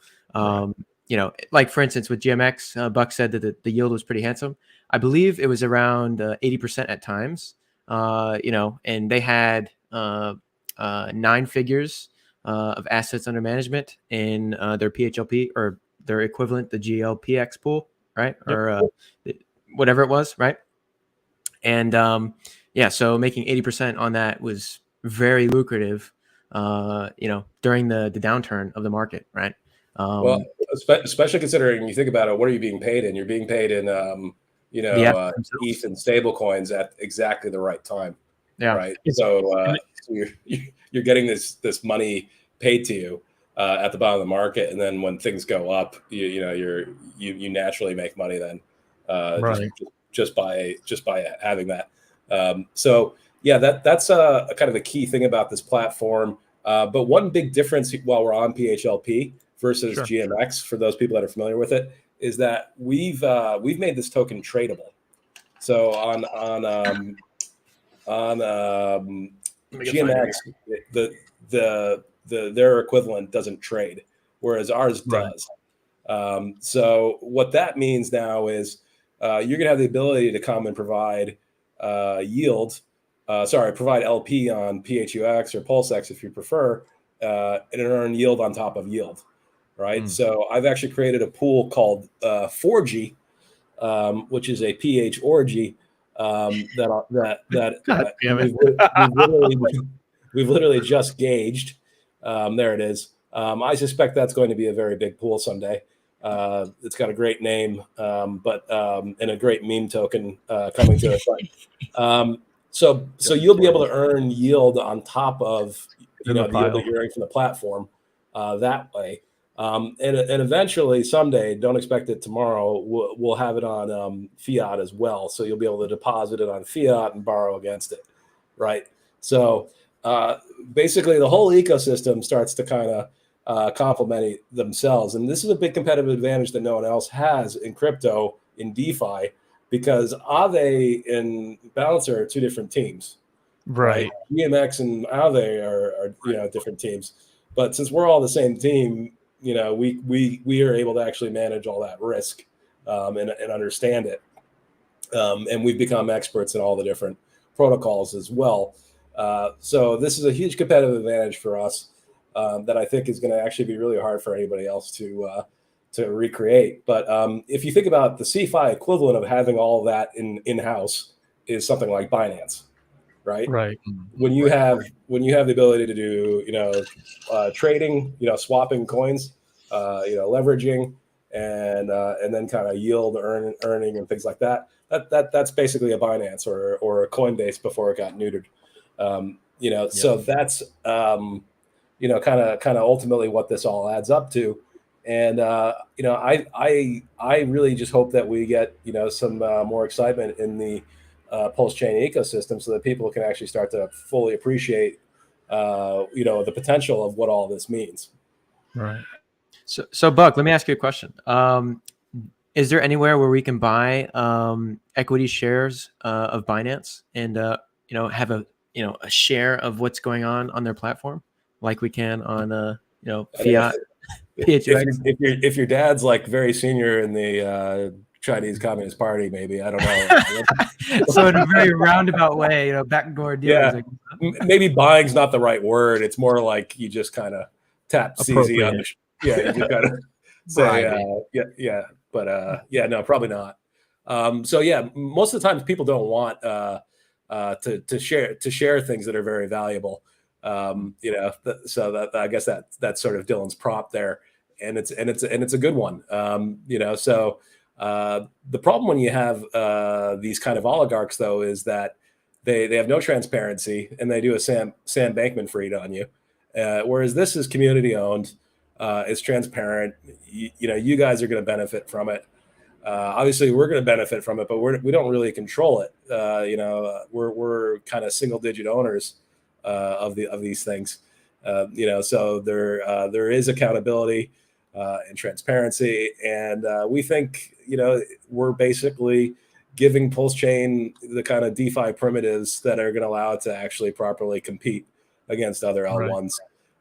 like for instance with GMX, Buck said that the yield was pretty handsome. I believe it was around 80% at times. And they had 9 figures of assets under management in their PHLP or their equivalent, the GLPX pool, right? Yep. Or whatever it was, right? And so making 80% on that was very lucrative, during the downturn of the market, right? Well, especially considering you think about it, what are you being paid in? You're being paid in, ETH and stable coins at exactly the right time. Yeah. Right. So you're getting this money paid to you at the bottom of the market, and then when things go up, you naturally make money then, Right. just by having that. So yeah, that's kind of a key thing about this platform. But one big difference while we're on PHLP versus GMX, for those people that are familiar with it, is that we've made this token tradable. So on GMX, their equivalent doesn't trade, whereas ours does. So what that means now is you're gonna have the ability to come and provide provide LP on PHUX or PulseX if you prefer, and earn yield on top of yield, right? So I've actually created a pool called 4G, which is a PH orgy. We've literally just gauged. There it is. I suspect that's going to be a very big pool someday. It's got a great name, and a great meme token coming to it. So you'll be able to earn yield on top of the yield that you're earning from the platform that way. And eventually someday, don't expect it tomorrow, we'll have it on Fiat as well. So you'll be able to deposit it on Fiat and borrow against it, right? So basically the whole ecosystem starts to kind of complement themselves. And this is a big competitive advantage that no one else has in crypto, in DeFi, because Aave and Balancer are 2 different teams. Right? GMX and Aave are different teams. But since we're all the same team, we are able to actually manage all that risk and understand it. And we've become experts in all the different protocols as well. So this is a huge competitive advantage for us that I think is going to actually be really hard for anybody else to recreate. But if you think about the CeFi equivalent of having all of that in-house is something like Binance, right? Right. When you have the ability to do trading, swapping coins, leveraging, and then kind of yield earning and things like that. That's basically a Binance or a Coinbase before it got neutered. So that's kind of ultimately what this all adds up to. And I really just hope that we get some more excitement in the Pulse chain ecosystem so that people can actually start to fully appreciate the potential of what all this means. Right. So Buck, let me ask you a question. Is there anywhere where we can buy equity shares of Binance and have a share of what's going on their platform, like we can on Fiat? If your dad's like very senior in the Chinese Communist Party, maybe, I don't know. So in a very roundabout way, backdoor deals. Yeah, maybe buying's not the right word. It's more like you just kind of tap CZ on the you just kind of say no, probably not. So yeah, most of the times people don't want to share things that are very valuable. So that I guess that's sort of Dylan's prop there, and it's a good one. So the problem when you have these kind of oligarchs though is that they have no transparency, and they do a Sam Bankman-Fried on you. Whereas this is community owned, it's transparent. You guys are going to benefit from it. Obviously, we're going to benefit from it, but we don't really control it. We're kind of single digit owners of these things. So there is accountability and transparency, and we think we're basically giving Pulse Chain the kind of DeFi primitives that are going to allow it to actually properly compete against other L1s.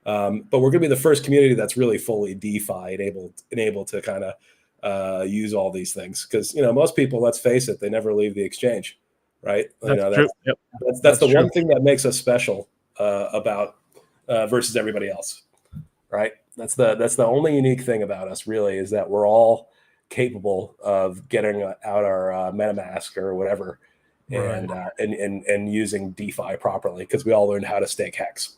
Right. But we're going to be the first community that's really fully DeFi and able to kind of use all these things, because most people, let's face it, they never leave the exchange, right? That's true. Yep. That's the one thing that makes us special about versus everybody else, right? That's the only unique thing about us, really, is that we're all capable of getting out our MetaMask or whatever, and using DeFi properly, because we all learned how to stake Hex.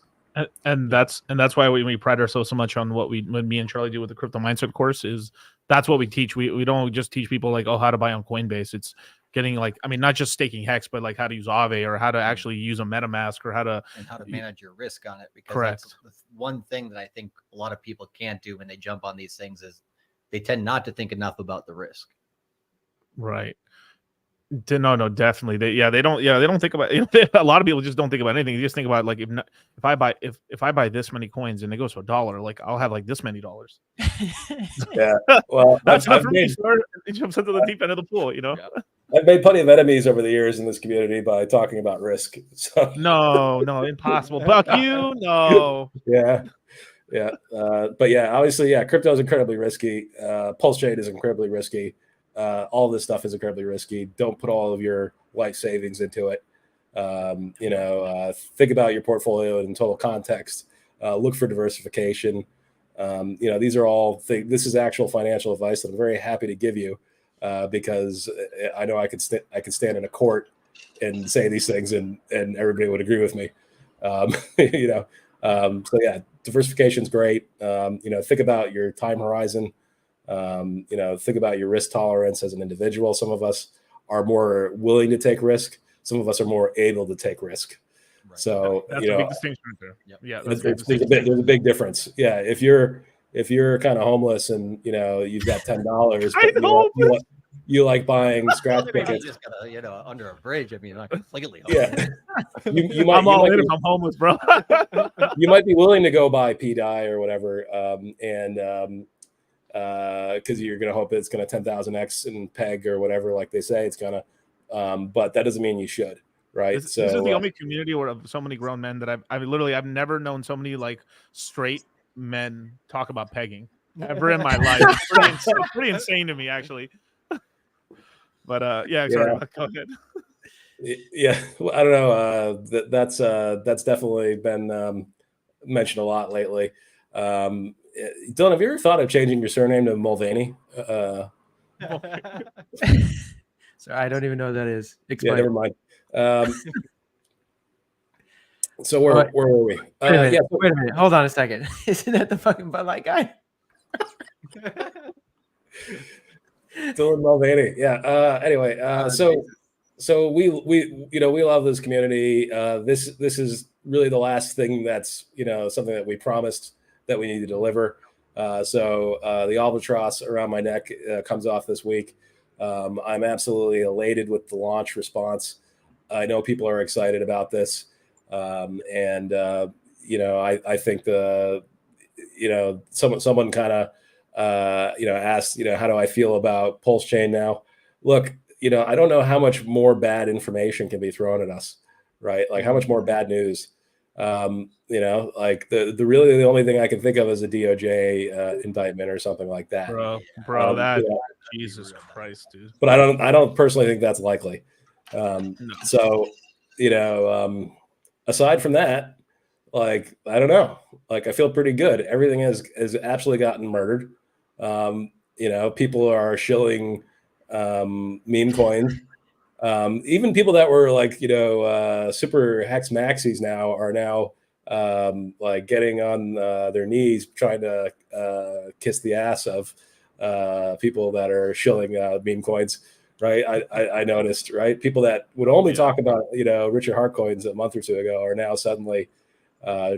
And that's why we pride ourselves so much on when me and Charlie do with the crypto mindset course. Is that's what we teach. We don't just teach people like, how to buy on Coinbase. It's getting not just staking Hex, but like how to use Aave, or how to actually use a MetaMask, or how to manage your risk on it. Because correct. That's one thing that I think a lot of people can't do when they jump on these things is they tend not to think enough about the risk. Right. No, definitely. They don't think about a lot of people just don't think about anything. They just think about if I buy this many coins and it goes to $1, like I'll have like this many dollars. Yeah. Well, that's not for me. It jumps into the deep end of the pool, Yeah. I've made plenty of enemies over the years in this community by talking about risk. So. No, impossible. Buck you, no. Yeah. But yeah, obviously, crypto is incredibly risky. Pulse Chain is incredibly risky. All this stuff is incredibly risky. Don't put all of your life savings into it. Think about your portfolio in total context. Look for diversification. These are all things. This is actual financial advice that I'm very happy to give you, because I know I could stand in a court and say these things, and everybody would agree with me. So yeah, diversification is great. Think about your time horizon. Think about your risk tolerance as an individual. Some of us are more willing to take risk. Some of us are more able to take risk. Right. So that's a big distinction right there. Yeah, there's a big difference. Yeah, if you're kind of homeless and you've got $10, but you like buying scratch tickets. Just gotta, under a bridge. I mean, like completely homeless. Yeah, I'm all in if I'm homeless, bro. You might be willing to go buy PDI or whatever, because you're going to hope it's going to 10,000x in peg or whatever, like they say it's going to, but that doesn't mean you should, right? This is the only community where so many grown men that I've never known so many like straight men talk about pegging ever in my life. It's pretty insane to me, actually. But sorry, go ahead. Yeah, well, I don't know. That's definitely been mentioned a lot lately. Dylan, have you ever thought of changing your surname to Mulvaney? Sorry, I don't even know what that is. Explain. Yeah, never mind. So where were we? Wait a minute. Hold on a second. Isn't that the fucking Bud Light guy? Dylan Mulvaney. Yeah. Anyway, so we love this community. This is really the last thing that's something that we promised that we need to deliver. So the albatross around my neck comes off this week. I'm absolutely elated with the launch response. I know people are excited about this. I think someone kind of asked, how do I feel about Pulse Chain now? Look, I don't know how much more bad information can be thrown at us, right? Like how much more bad news. Like the only thing I can think of is a DOJ indictment or something like that. Bro, Jesus Christ, dude. But I don't personally think that's likely. No. So, aside from that, like, I don't know, like, I feel pretty good. Everything has absolutely gotten murdered. People are shilling meme coins. Even people that were like, super hex maxis are now like getting on their knees trying to kiss the ass of people that are shilling meme coins. right? I noticed, right? People that would only talk about, Richard Harcoins a month or two ago are now suddenly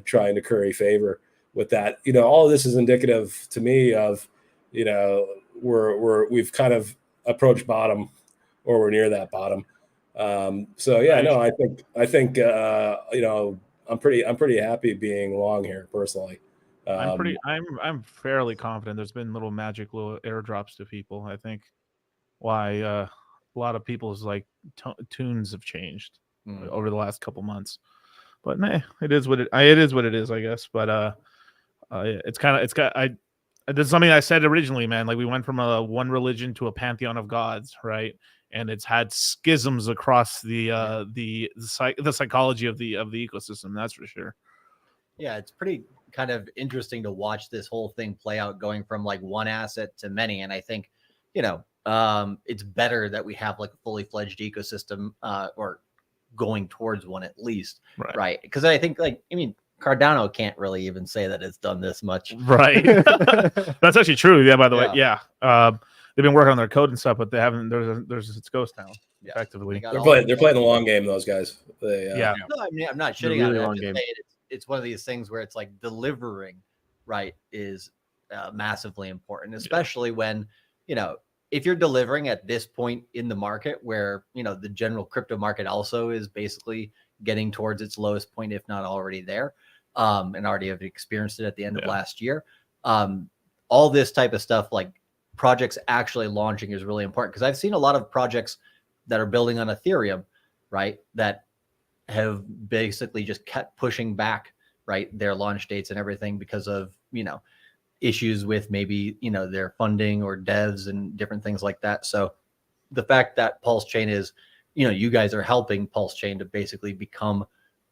trying to curry favor with that. All of this is indicative to me of, we've kind of approached bottom, or we're near that bottom. So yeah, no, I think I'm pretty happy being long here personally. I'm fairly confident. There's been little airdrops to people. I think why a lot of people's tunes have changed over the last couple months. But it is what it is, I guess. But this is something I said originally, man. Like, we went from a one religion to a pantheon of gods, right? And it's had schisms across the psychology of the ecosystem. That's for sure. Yeah, it's pretty kind of interesting to watch this whole thing play out, going from like one asset to many. And I think, it's better that we have like a fully fledged ecosystem, or going towards one at least, right? Because I think Cardano can't really even say that it's done this much, right? That's actually true. Yeah, by the way, yeah. They've been working on their code and stuff, but they haven't. There's its ghost town. Yeah. Effectively, they're playing the long game. Those guys. No, I mean, I'm not shitting on it. I'm just saying it's one of these things where it's like delivering, right, is massively important, especially when if you're delivering at this point in the market where the general crypto market also is basically getting towards its lowest point, if not already there, and already have experienced it at the end of last year. All this type of stuff, like projects actually launching, is really important, because I've seen a lot of projects that are building on Ethereum, right, that have basically just kept pushing back, right, their launch dates and everything because of issues with maybe their funding or devs and different things like that. So the fact that Pulse Chain is, you guys are helping Pulse Chain to basically become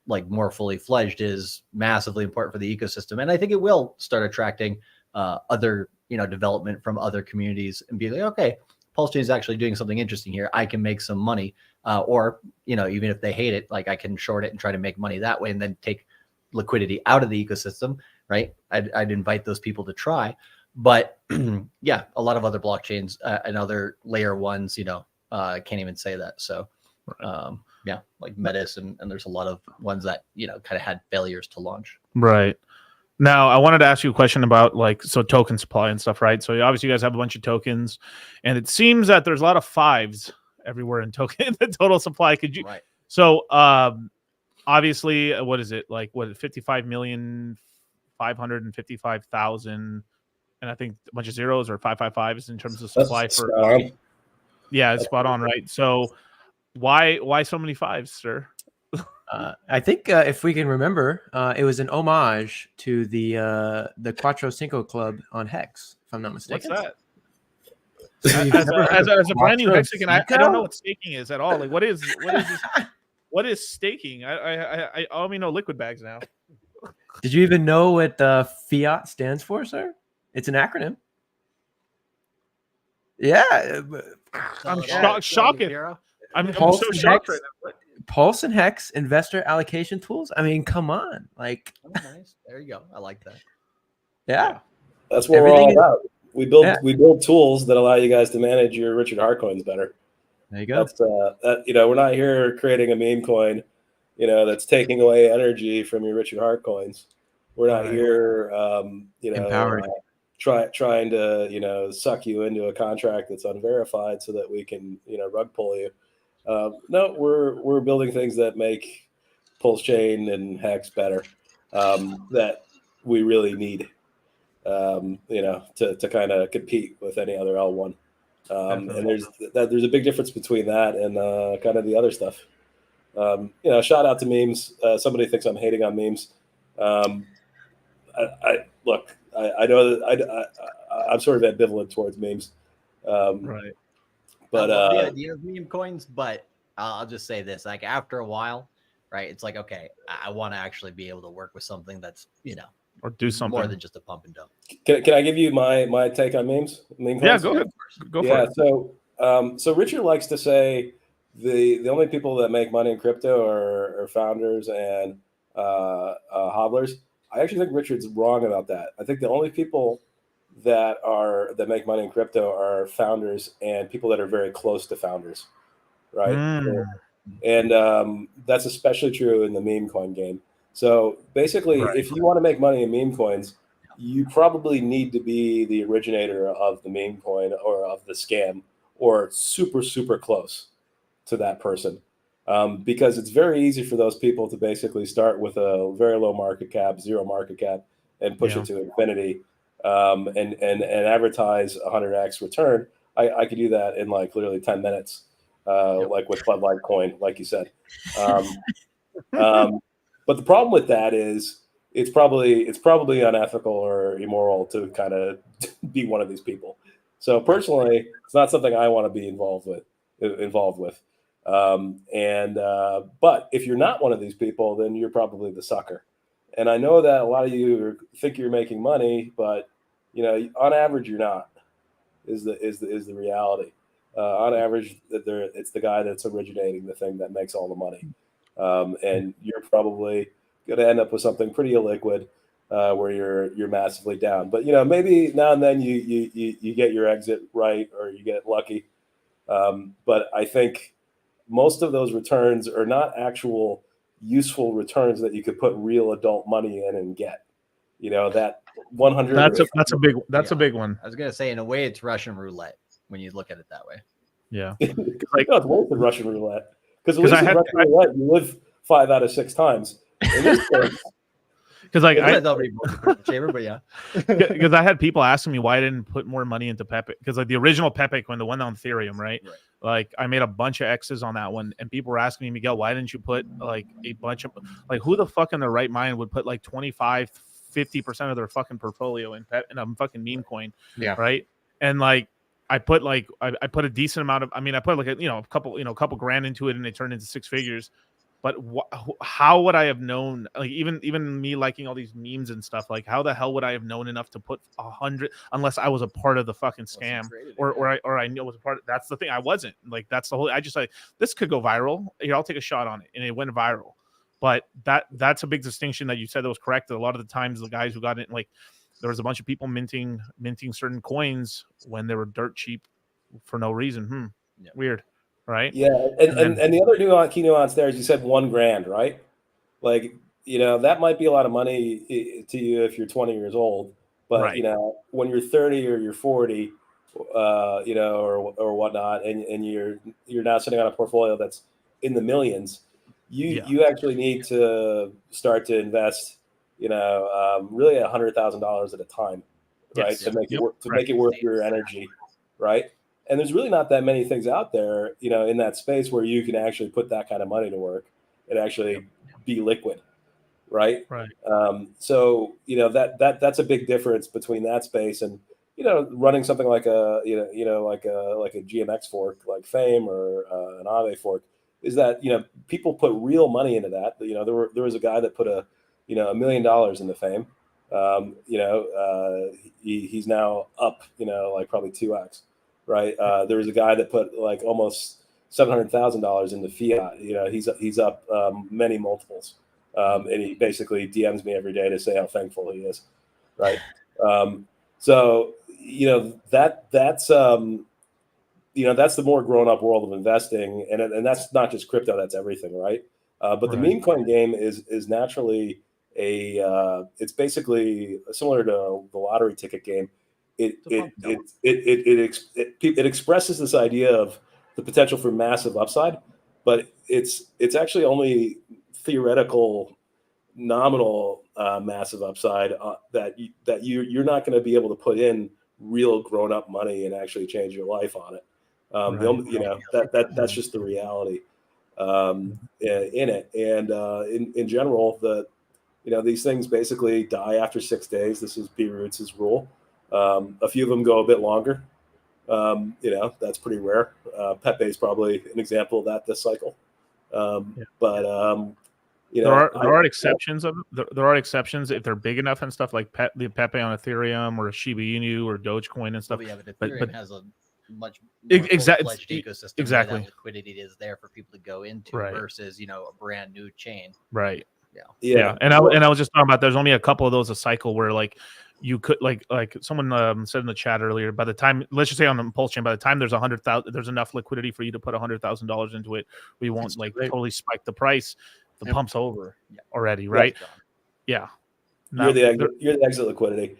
like more fully fledged is massively important for the ecosystem. And I think it will start attracting other development from other communities, and be like, okay, Pulse Chain is actually doing something interesting here. I can make some money, or even if they hate it, like I can short it and try to make money that way, and then take liquidity out of the ecosystem. Right? I'd invite those people to try. But yeah, a lot of other blockchains and other layer ones, can't even say that. So yeah, like Metis, and there's a lot of ones that kind of had failures to launch. Right. Now, I wanted to ask you a question about token supply and stuff, right? So obviously you guys have a bunch of tokens, and it seems that there's a lot of fives everywhere in the total supply. Could you? Right. So obviously, what is it, 55,555,000, and I think a bunch of zeros, or 555s in terms of supply. It's spot on, right? So why so many fives, sir? I think if we can remember, it was an homage to the Quattro Cinco Club on Hex, if I'm not mistaken. What's that? So as a brand new Mexican, I don't know what staking is at all. Like, what is this? What is staking? I only know liquid bags now. Did you even know what Fiat stands for, sir? It's an acronym. Yeah. I'm shocked. I'm so shocked right now. Pulse and Hex investor allocation tools. I mean, come on. Like, nice. There you go. I like that. Yeah. That's what we're all about. We build tools that allow you guys to manage your Richard Harcoins better. There you go. That's we're not here creating a meme coin, that's taking away energy from your Richard Harcoins. We're not here, trying to, suck you into a contract that's unverified so that we can, rug pull you. No, we're building things that make Pulse Chain and Hex better, that we really need, to kind of compete with any other L1. And there's a big difference between that and kind of the other stuff. Shout out to memes. Somebody thinks I'm hating on memes. I know that I'm sort of ambivalent towards memes. Right. But the idea of meme coins, but I'll just say this: like, after a while, right? It's like, okay, I want to actually be able to work with something that's or do something more than just a pump and dump. Can I give you my take on memes? Meme coins? Yeah, go ahead. Go for it. So Richard likes to say the only people that make money in crypto are founders and hodlers. I actually think Richard's wrong about that. I think the only people that make money in crypto are founders and people that are very close to founders, right? And that's especially true in the meme coin game. So basically, if you want to make money in meme coins, you probably need to be the originator of the meme coin or of the scam, or super, super close to that person. Because it's very easy for those people to basically start with a very low market cap, zero market cap, and push it to infinity, and advertise 100x return. I could do that in like literally 10 minutes, like with Bud Light coin, like you said. But the problem with that is it's probably unethical or immoral to kind of be one of these people. So personally, it's not something I want to be involved with. But if you're not one of these people, then you're probably the sucker. And I know that a lot of you think you're making money, but on average, you're not. Is the reality? On average, it's the guy that's originating the thing that makes all the money, and you're probably going to end up with something pretty illiquid, where you're massively down. But maybe now and then you get your exit right, or you get lucky. But I think most of those returns are not actual useful returns that you could put real adult money in and get. That 100. That's a big one. I was gonna say, in a way, it's Russian roulette when you look at it that way. Yeah, like no, it's worse than Russian roulette, because Russian roulette you live 5 out of 6 times. Because like but yeah, because I had people asking me why I didn't put more money into Pepe, because like the original Pepe coin, the one on Ethereum, right? Like I made a bunch of X's on that one, and people were asking me, Miguel, why didn't you put like a bunch of, like, who the fuck in their right mind would put like 25-50% of their fucking portfolio in a fucking meme coin? Right. And like I put a decent amount of, I put like a couple grand into it, and it turned into 6 figures. But how would I have known? Like even me liking all these memes and stuff, like how the hell would I have known enough to put 100, unless I was a part of the fucking scam, or I knew it was a part of, that's the thing. I wasn't. Like that's the whole. I just like, this could go viral. Here, I'll take a shot on it, and it went viral. But that's a big distinction that you said that was correct. That a lot of the times the guys who got it, like there was a bunch of people minting certain coins when they were dirt cheap for no reason. Weird. Right. Yeah, and the other key nuance there is you said $1,000, right? Like that might be a lot of money to you if you're 20 years old, but when you're 30 or you're 40, or whatnot, and you're now sitting on a portfolio that's in the millions, you actually need to start to invest, really $100,000 at a time, right? To make it worth your energy, right? And there's really not that many things out there, in that space where you can actually put that kind of money to work and actually be liquid, right? Right. So that's a big difference between that space and running something like a like a GMX fork like Phame or an Aave fork, is that people put real money into that. There was a guy that put $1 million into Phame. He's now up like probably 2x. Right. There was a guy that put like almost $700,000 into Fiat. He's up many multiples. And he basically DMs me every day to say how thankful he is. Right. So that's the more grown up world of investing, and that's not just crypto, that's everything, right? But the meme coin game is naturally it's basically similar to the lottery ticket game. It expresses this idea of the potential for massive upside, but it's actually only theoretical, nominal massive upside that you're not going to be able to put in real grown up money and actually change your life on it. That's just the reality in it. And in general, these things basically die after 6 days. This is B Roots' rule. A few of them go a bit longer. That's pretty rare. Pepe is probably an example of that this cycle. But there are exceptions of there are exceptions if they're big enough and stuff, like the Pepe on Ethereum or Shiba Inu or Dogecoin and stuff. Yeah, but Ethereum has a much more full-fledged ecosystem. Exactly, that liquidity is there for people to go into versus a brand new chain. Right. Yeah. And I was just talking about there's only a couple of those a cycle where like you could like someone said in the chat earlier, by the time, let's just say on the Pulse chain, by the time there's 100,000, there's enough liquidity for you to put $100,000 into it, we won't It's like too late. totally spike the price. The Yep. pump's over Yeah. already, right? Yeah. You're the exit liquidity.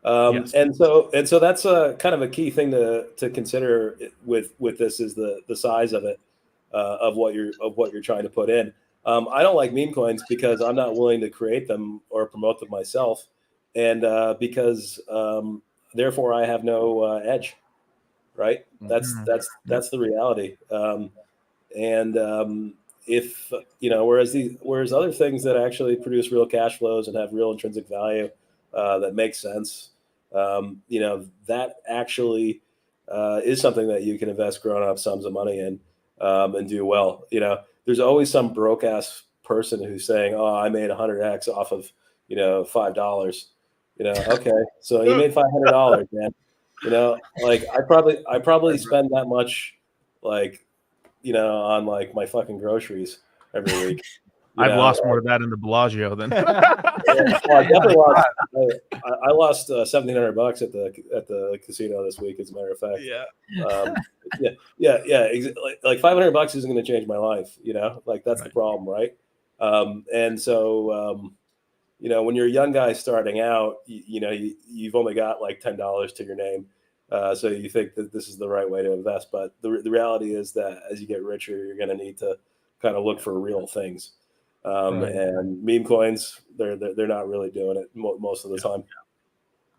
Yes. And so that's a kind of a key thing to consider with this is the size of it, of what you're trying to put in. I don't like meme coins because I'm not willing to create them or promote them myself, and because therefore I have no edge, right? That's the reality. If whereas other things that actually produce real cash flows and have real intrinsic value that makes sense, that actually is something that you can invest grown up sums of money in and do well. There's always some broke ass person who's saying, "Oh, I made 100x off of $5." Okay, so you made $500, man. Like I probably spend that much, like, on like my fucking groceries every week. I've lost more of that in the Bellagio than I definitely lost. I lost $1,700 at the casino this week, as a matter of fact. Like $500 isn't going to change my life. Like that's the problem, right? And so when you're a young guy starting out, you've only got like $10 to your name. So you think that this is the right way to invest, but the reality is that as you get richer, you're going to need to kind of look for real things. And meme coins, they're not really doing it most of the time.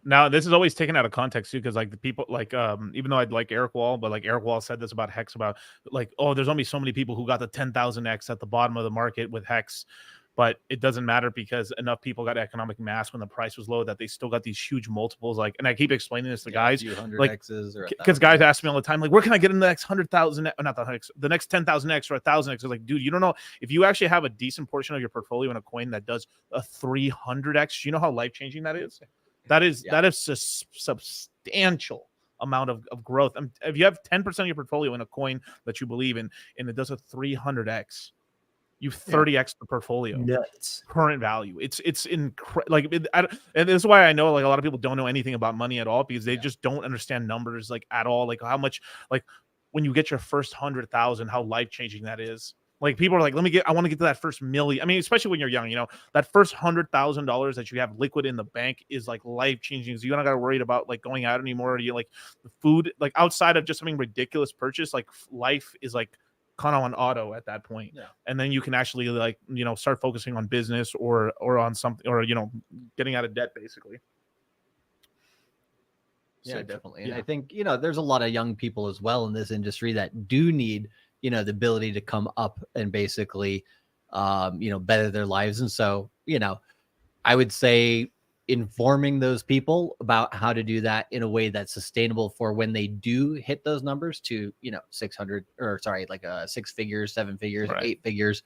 Now, this is always taken out of context too, because like the people, like even though I'd like Eric Wall, but like Eric Wall said this about Hex, about like, oh, there's only so many people who got the 10,000x at the bottom of the market with Hex, but it doesn't matter because enough people got economic mass when the price was low that they still got these huge multiples. Like, and I keep explaining this to guys, like, because guys ask me all the time, like, where can I get in the next 100,000, not the next 10,000x or 1,000x? Like, dude, you don't know if you actually have a decent portion of your portfolio in a coin that does a 300x. You know how life changing that is. That is a substantial amount of growth. If you have 10% of your portfolio in a coin that you believe in, and it does a 300x, you 30x the portfolio. Nuts. Current value. It's incredible. And this is why I know like a lot of people don't know anything about money at all, because they just don't understand numbers like at all. Like how much, like when you get your first 100,000, how life changing that is. Like people are like, I want to get to that first million. I mean, especially when you're young, that first $100,000 that you have liquid in the bank is like life changing. So you don't got to worry about like going out anymore. You like the food, like outside of just something ridiculous purchase, like life is like kind of on auto at that point. And then you can actually like, start focusing on business or on something, or, getting out of debt basically. Yeah, definitely. And I think, there's a lot of young people as well in this industry that do need, the ability to come up and basically, better their lives. And so, I would say informing those people about how to do that in a way that's sustainable for when they do hit those numbers to, 600 or sorry, like 6 figures, 7 figures, 8 figures,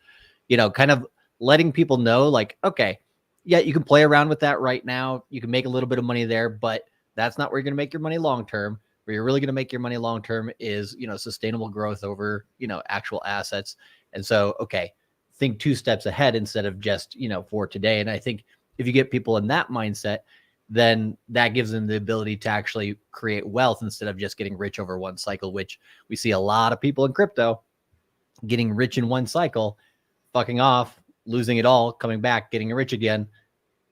kind of letting people know like, okay, yeah, you can play around with that right now. You can make a little bit of money there, but that's not where you're going to make your money long-term. Where you're really going to make your money long-term is, sustainable growth over, actual assets. And so, okay, think 2 steps ahead instead of just, for today. And I think if you get people in that mindset, then that gives them the ability to actually create wealth instead of just getting rich over one cycle, which we see a lot of people in crypto getting rich in one cycle, fucking off, losing it all, coming back, getting rich again,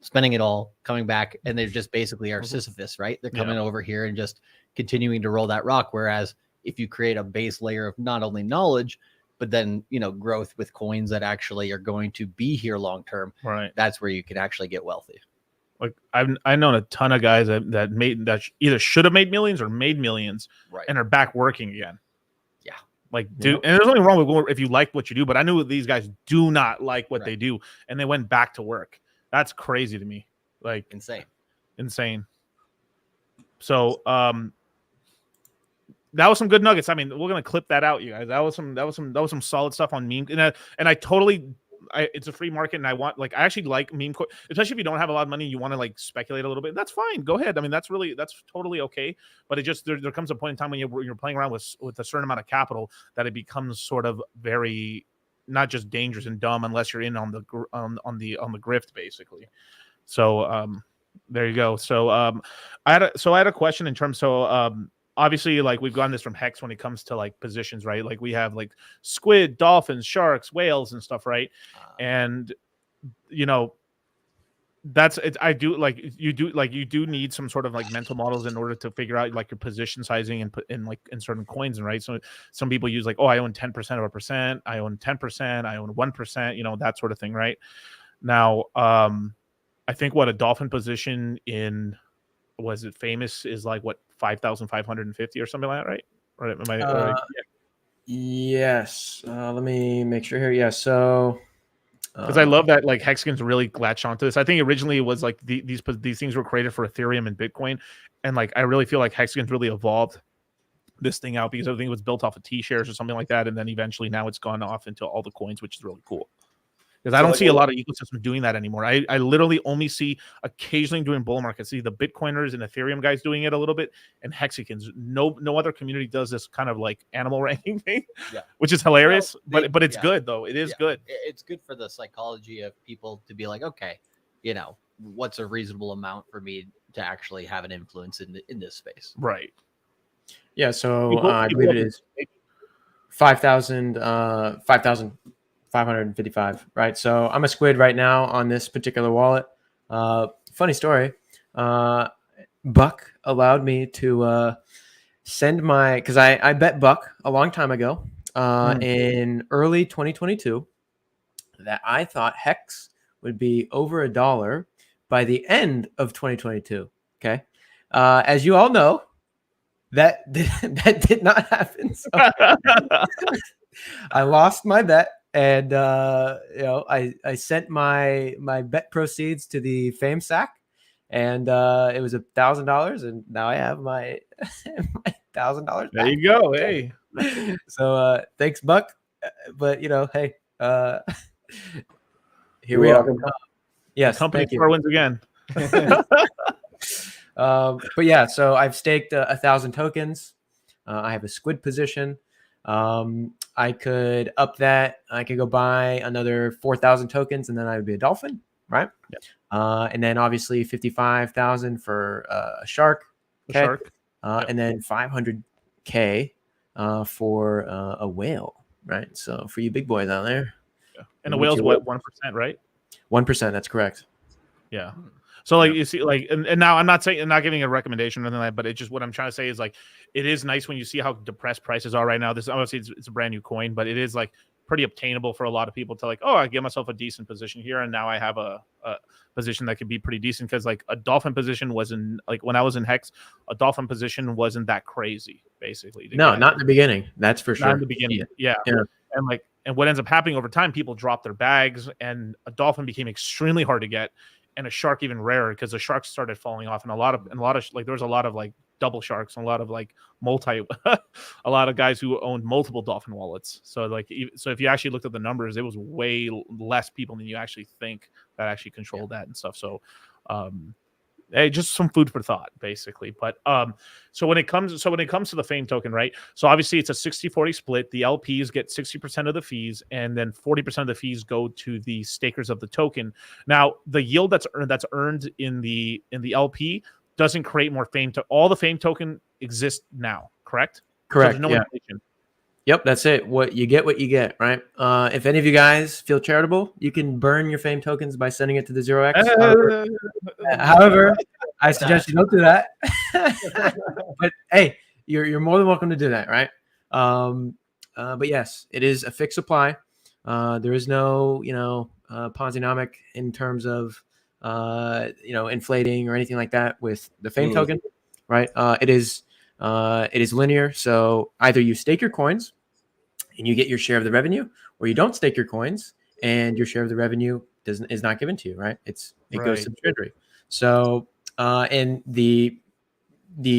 spending it all, coming back, and they just basically are Sisyphus, right? They're coming over here and just continuing to roll that rock. Whereas if you create a base layer of not only knowledge, but then, growth with coins that actually are going to be here long term, right? That's where you can actually get wealthy. Like I've known a ton of guys that either should have made millions or made millions, and are back working again. Yeah, like dude, and there's nothing wrong with if you like what you do, but I knew these guys do not like what they do, and they went back to work. That's crazy to me. Like insane. So that was some good nuggets. I mean, we're gonna clip that out, you guys. That was some solid stuff on meme. And I totally, it's a free market, and I actually like meme, especially if you don't have a lot of money, you want to like speculate a little bit. That's fine. Go ahead. I mean, that's totally okay. But it just there comes a point in time when you're playing around with a certain amount of capital that it becomes sort of very not just dangerous and dumb unless you're in on the grift basically. So There you go. So I had a question in terms. So obviously, like we've gotten this from Hex when it comes to like positions, right? Like we have like squid, dolphins, sharks, whales, and stuff, right? And you know, that's it. I do like you do need some sort of like mental models in order to figure out like your position sizing and put in like in certain coins, right? So some people use like, oh, I own 10% of a percent, I own 10%, I own 1%, you know, that sort of thing, right? Now, I think what a dolphin position in was it famous is like what 5,550 or something like that, right? Or am I? Yeah. Yes. Let me make sure here. Yeah. So Because I love that like Hexagons really latched onto this. I think originally it was like these things were created for Ethereum and Bitcoin, and like I really feel like Hexagons really evolved this thing out because everything was built off of T shares or something like that, and then eventually now it's gone off into all the coins, which is really cool. Because I don't see a lot of ecosystem doing that anymore. I literally only see occasionally doing bull markets. See the Bitcoiners and Ethereum guys doing it a little bit, and Hexagons. No other community does this kind of like animal ranking thing, which is hilarious. Well, but it's good though. It is good. It's good for the psychology of people to be like, okay, you know, what's a reasonable amount for me to actually have an influence in this space? Right. Yeah. So I believe it is 5,555, right? So I'm a squid right now on this particular wallet. Funny story. Buck allowed me to send my, because I bet Buck a long time ago in early 2022 that I thought Hex would be over $1 by the end of 2022. Okay. As you all know, that did not happen. So I lost my bet, and you know, I sent my bet proceeds to the Phame sack, and it was $1,000, and now I have my my $1,000. There you go. Hey. So thanks, Buck. But you know, hey, here You're we welcome. are. Yes, Company thank you. wins again. But yeah, so I've staked 1,000 tokens. I have a squid position. I could up that. I could go buy another 4,000 tokens, and then I would be a dolphin, right? Yep. And then obviously 55,000 for a shark. Okay. Shark. And then 500K for a whale, right? So for you big boys out there. Yeah. And the whale's what, 1%, right? 1%. That's correct. Yeah. So like you see, like, and now I'm not giving a recommendation or anything like that, but it's just what I'm trying to say is like it is nice when you see how depressed prices are right now. This obviously it's a brand new coin, but it is like pretty obtainable for a lot of people to like, oh, I give myself a decent position here, and now I have a position that could be pretty decent because like a dolphin position wasn't like when I was in Hex, a dolphin position wasn't that crazy basically. No, not in the beginning. That's for sure. Not in the beginning. Yeah. And what ends up happening over time, people drop their bags, and a dolphin became extremely hard to get. And a shark even rarer because the sharks started falling off, and a lot of like there was a lot of like double sharks and a lot of like a lot of guys who owned multiple dolphin wallets. So like so if you actually looked at the numbers, it was way less people than you actually think that actually controlled that and stuff. So hey, just some food for thought basically. But so when it comes to the Phame token, right? So obviously it's a 60-40 split. The LPs get 60% of the fees, and then 40% of the fees go to the stakers of the token. Now the yield that's earned in the LP doesn't create more Phame. All the Phame token exists now, correct? Correct. So there's no inflation. Yep, that's it. What you get, right? If any of you guys feel charitable, you can burn your Phame tokens by sending it to the 0x. However, I suggest you don't do that. But hey, you're more than welcome to do that, right? But yes, it is a fixed supply. There is no, Ponzi-nomic in terms of, inflating or anything like that with the Phame token, right? It is linear. So either you stake your coins and you get your share of the revenue, or you don't stake your coins and your share of the revenue is not given to you, right? It goes to the treasury. So, and the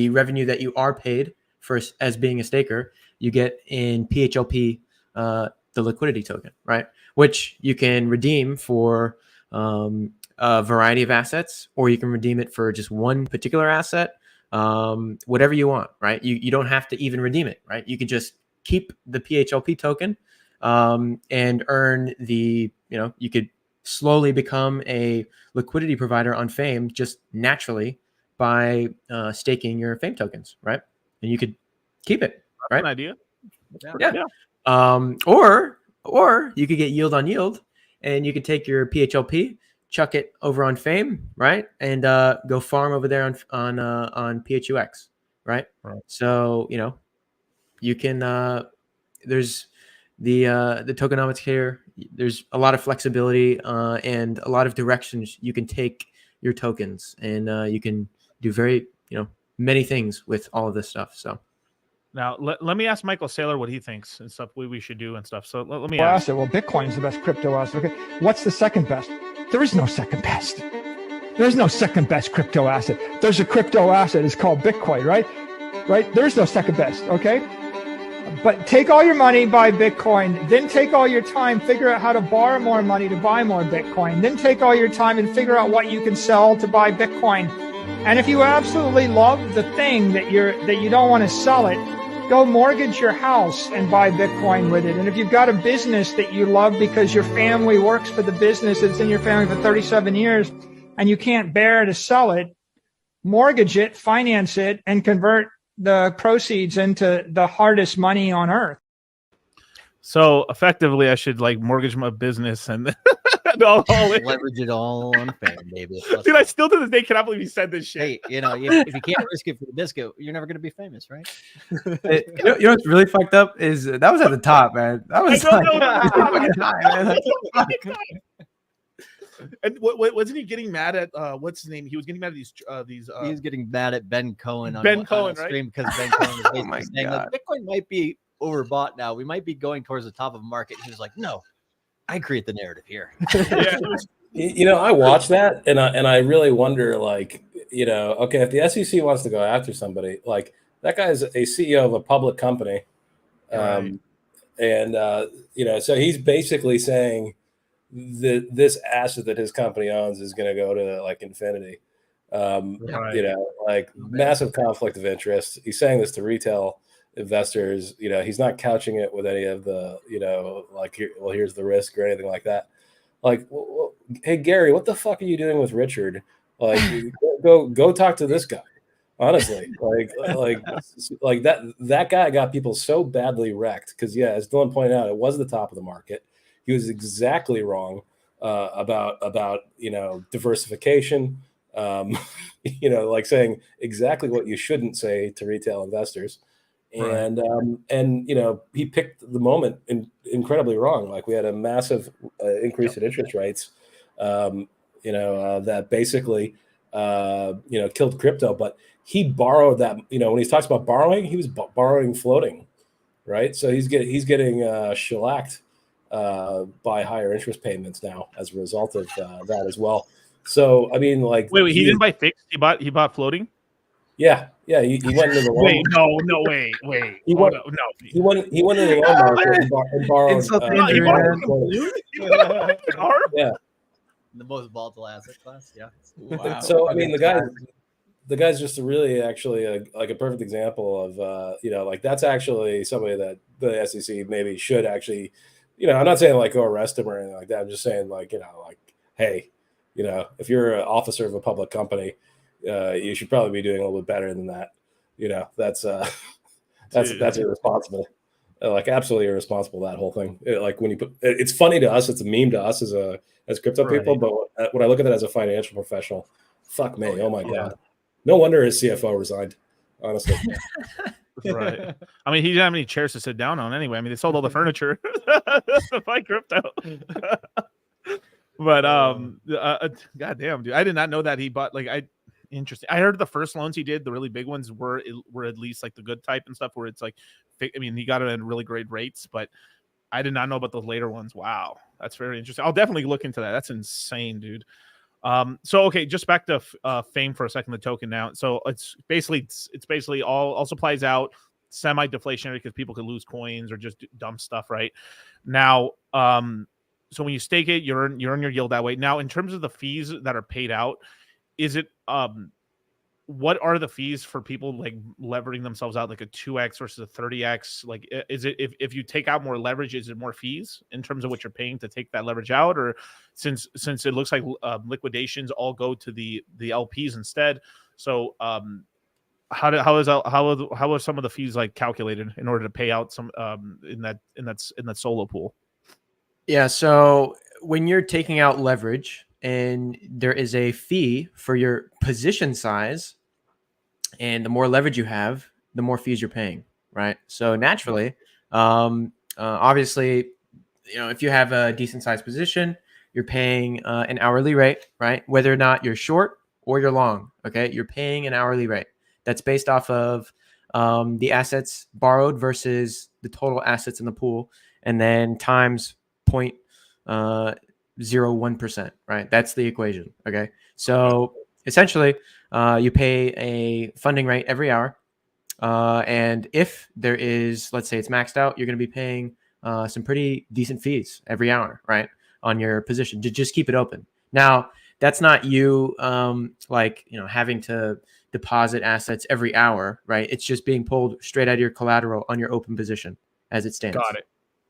revenue that you are paid for as being a staker, you get in PHLP, the liquidity token, right? Which you can redeem for a variety of assets, or you can redeem it for just one particular asset. Whatever you want, right? You don't have to even redeem it, right? You can just keep the PHLP token and earn you could slowly become a liquidity provider on Phame just naturally by staking your Phame tokens, right? And you could keep it, right? An idea. Yeah. Or you could get yield on yield, and you could take your PHLP, chuck it over on Phame, right, and go farm over there on PHUX, right? So you can. There's the tokenomics here. There's a lot of flexibility and a lot of directions you can take your tokens, and you can do very many things with all of this stuff. So. Now, let me ask Michael Saylor what he thinks and stuff we should do and stuff. So let me ask. Well, Bitcoin's the best crypto asset. Okay, what's the second best? There is no second best. There's no second best crypto asset. There's a crypto asset. It's called Bitcoin, right? Right? There's no second best, okay? But take all your money, buy Bitcoin. Then take all your time, figure out how to borrow more money to buy more Bitcoin. Then take all your time and figure out what you can sell to buy Bitcoin. And if you absolutely love the thing that you don't want to sell it, go mortgage your house and buy Bitcoin with it. And if you've got a business that you love because your family works for the business, it's in your family for 37 years, and you can't bear to sell it, mortgage it, finance it, and convert the proceeds into the hardest money on earth. So effectively, I should mortgage my business and leverage it all on Phame, baby. Dude, I still to this day cannot believe you said this shit. Hey, if you can't risk it for the biscuit, you're never going to be famous, right? You know what's really fucked up is that was at the top, man. That was And what wasn't he getting mad at? What's his name? He was getting mad at these. He was getting mad at Ben Cohen on Cohen, right? Stream because Ben Cohen was basically saying that Bitcoin might be overbought now. We might be going towards the top of the market. He was like, "No, I create the narrative here." I watch that and I really wonder, okay, if the SEC wants to go after somebody, that guy is a CEO of a public company, right. So he's basically saying that this asset that his company owns is going to go to infinity. Massive conflict of interest. He's saying this to retail investors. He's not couching it with any of the here's the risk or anything like that. Hey Gary, what the fuck are you doing with Richard? Go talk to this guy. Honestly, that guy got people so badly wrecked because, as Dylan pointed out, it was the top of the market. He was exactly wrong about diversification. Saying exactly what you shouldn't say to retail investors. And he picked the moment incredibly wrong. We had a massive increase in interest rates, that basically killed crypto. But he borrowed that. When he talks about borrowing, he was borrowing floating, right? So he's getting shellacked by higher interest payments now as a result of that as well. So I mean, wait, he didn't buy fixed. He bought floating. Yeah, he went into the loan. Wait, no, wait. He went into the loan market and borrowed. Yeah, the most volatile asset class. Yeah. Wow. So I mean, the guy's just really actually a perfect example of that's actually somebody that the SEC maybe should actually, I'm not saying go arrest him or anything like that. I'm just saying hey, if you're an officer of a public company, you should probably be doing a little bit better than that. That's irresponsible. Absolutely irresponsible, that whole thing. When you put, it's funny to us, it's a meme to us as crypto people, but when I look at it as a financial professional, fuck me. Oh my God. No wonder his CFO resigned, honestly. Right. I mean, he didn't have any chairs to sit down on anyway. I mean, they sold all the furniture to buy crypto. But goddamn, dude, I did not know that he bought interesting. I heard the first loans he did, the really big ones, were at least the good type and stuff, where it's he got it at really great rates, but I did not know about the later ones. Wow, that's very interesting. I'll definitely look into that. That's insane, dude. So okay, just back to Phame for a second, the token now. So it's basically all supplies out, semi-deflationary because people could lose coins or just dump stuff right now. So when you stake it, you earn your yield that way. Now, in terms of the fees that are paid out, is it what are the fees for people like leveraging themselves out like a 2x versus a 30x? Like, is it if you take out more leverage, is it more fees in terms of what you're paying to take that leverage out? Or since it looks like liquidations all go to the LPs instead, so how are some of the fees like calculated in order to pay out some in that solo pool? Yeah, so when you're taking out leverage and there is a fee for your position size, and the more leverage you have, the more fees you're paying, right? So naturally, obviously, if you have a decent sized position, you're paying an hourly rate, right? Whether or not you're short or you're long, okay? You're paying an hourly rate. That's based off of the assets borrowed versus the total assets in the pool, and then times 0.01%, right? That's the equation, okay? So essentially, you pay a funding rate every hour. And if there is, let's say it's maxed out, you're going to be paying some pretty decent fees every hour, right? On your position to just keep it open. Now, that's not you having to deposit assets every hour, right? It's just being pulled straight out of your collateral on your open position as it stands. Got it.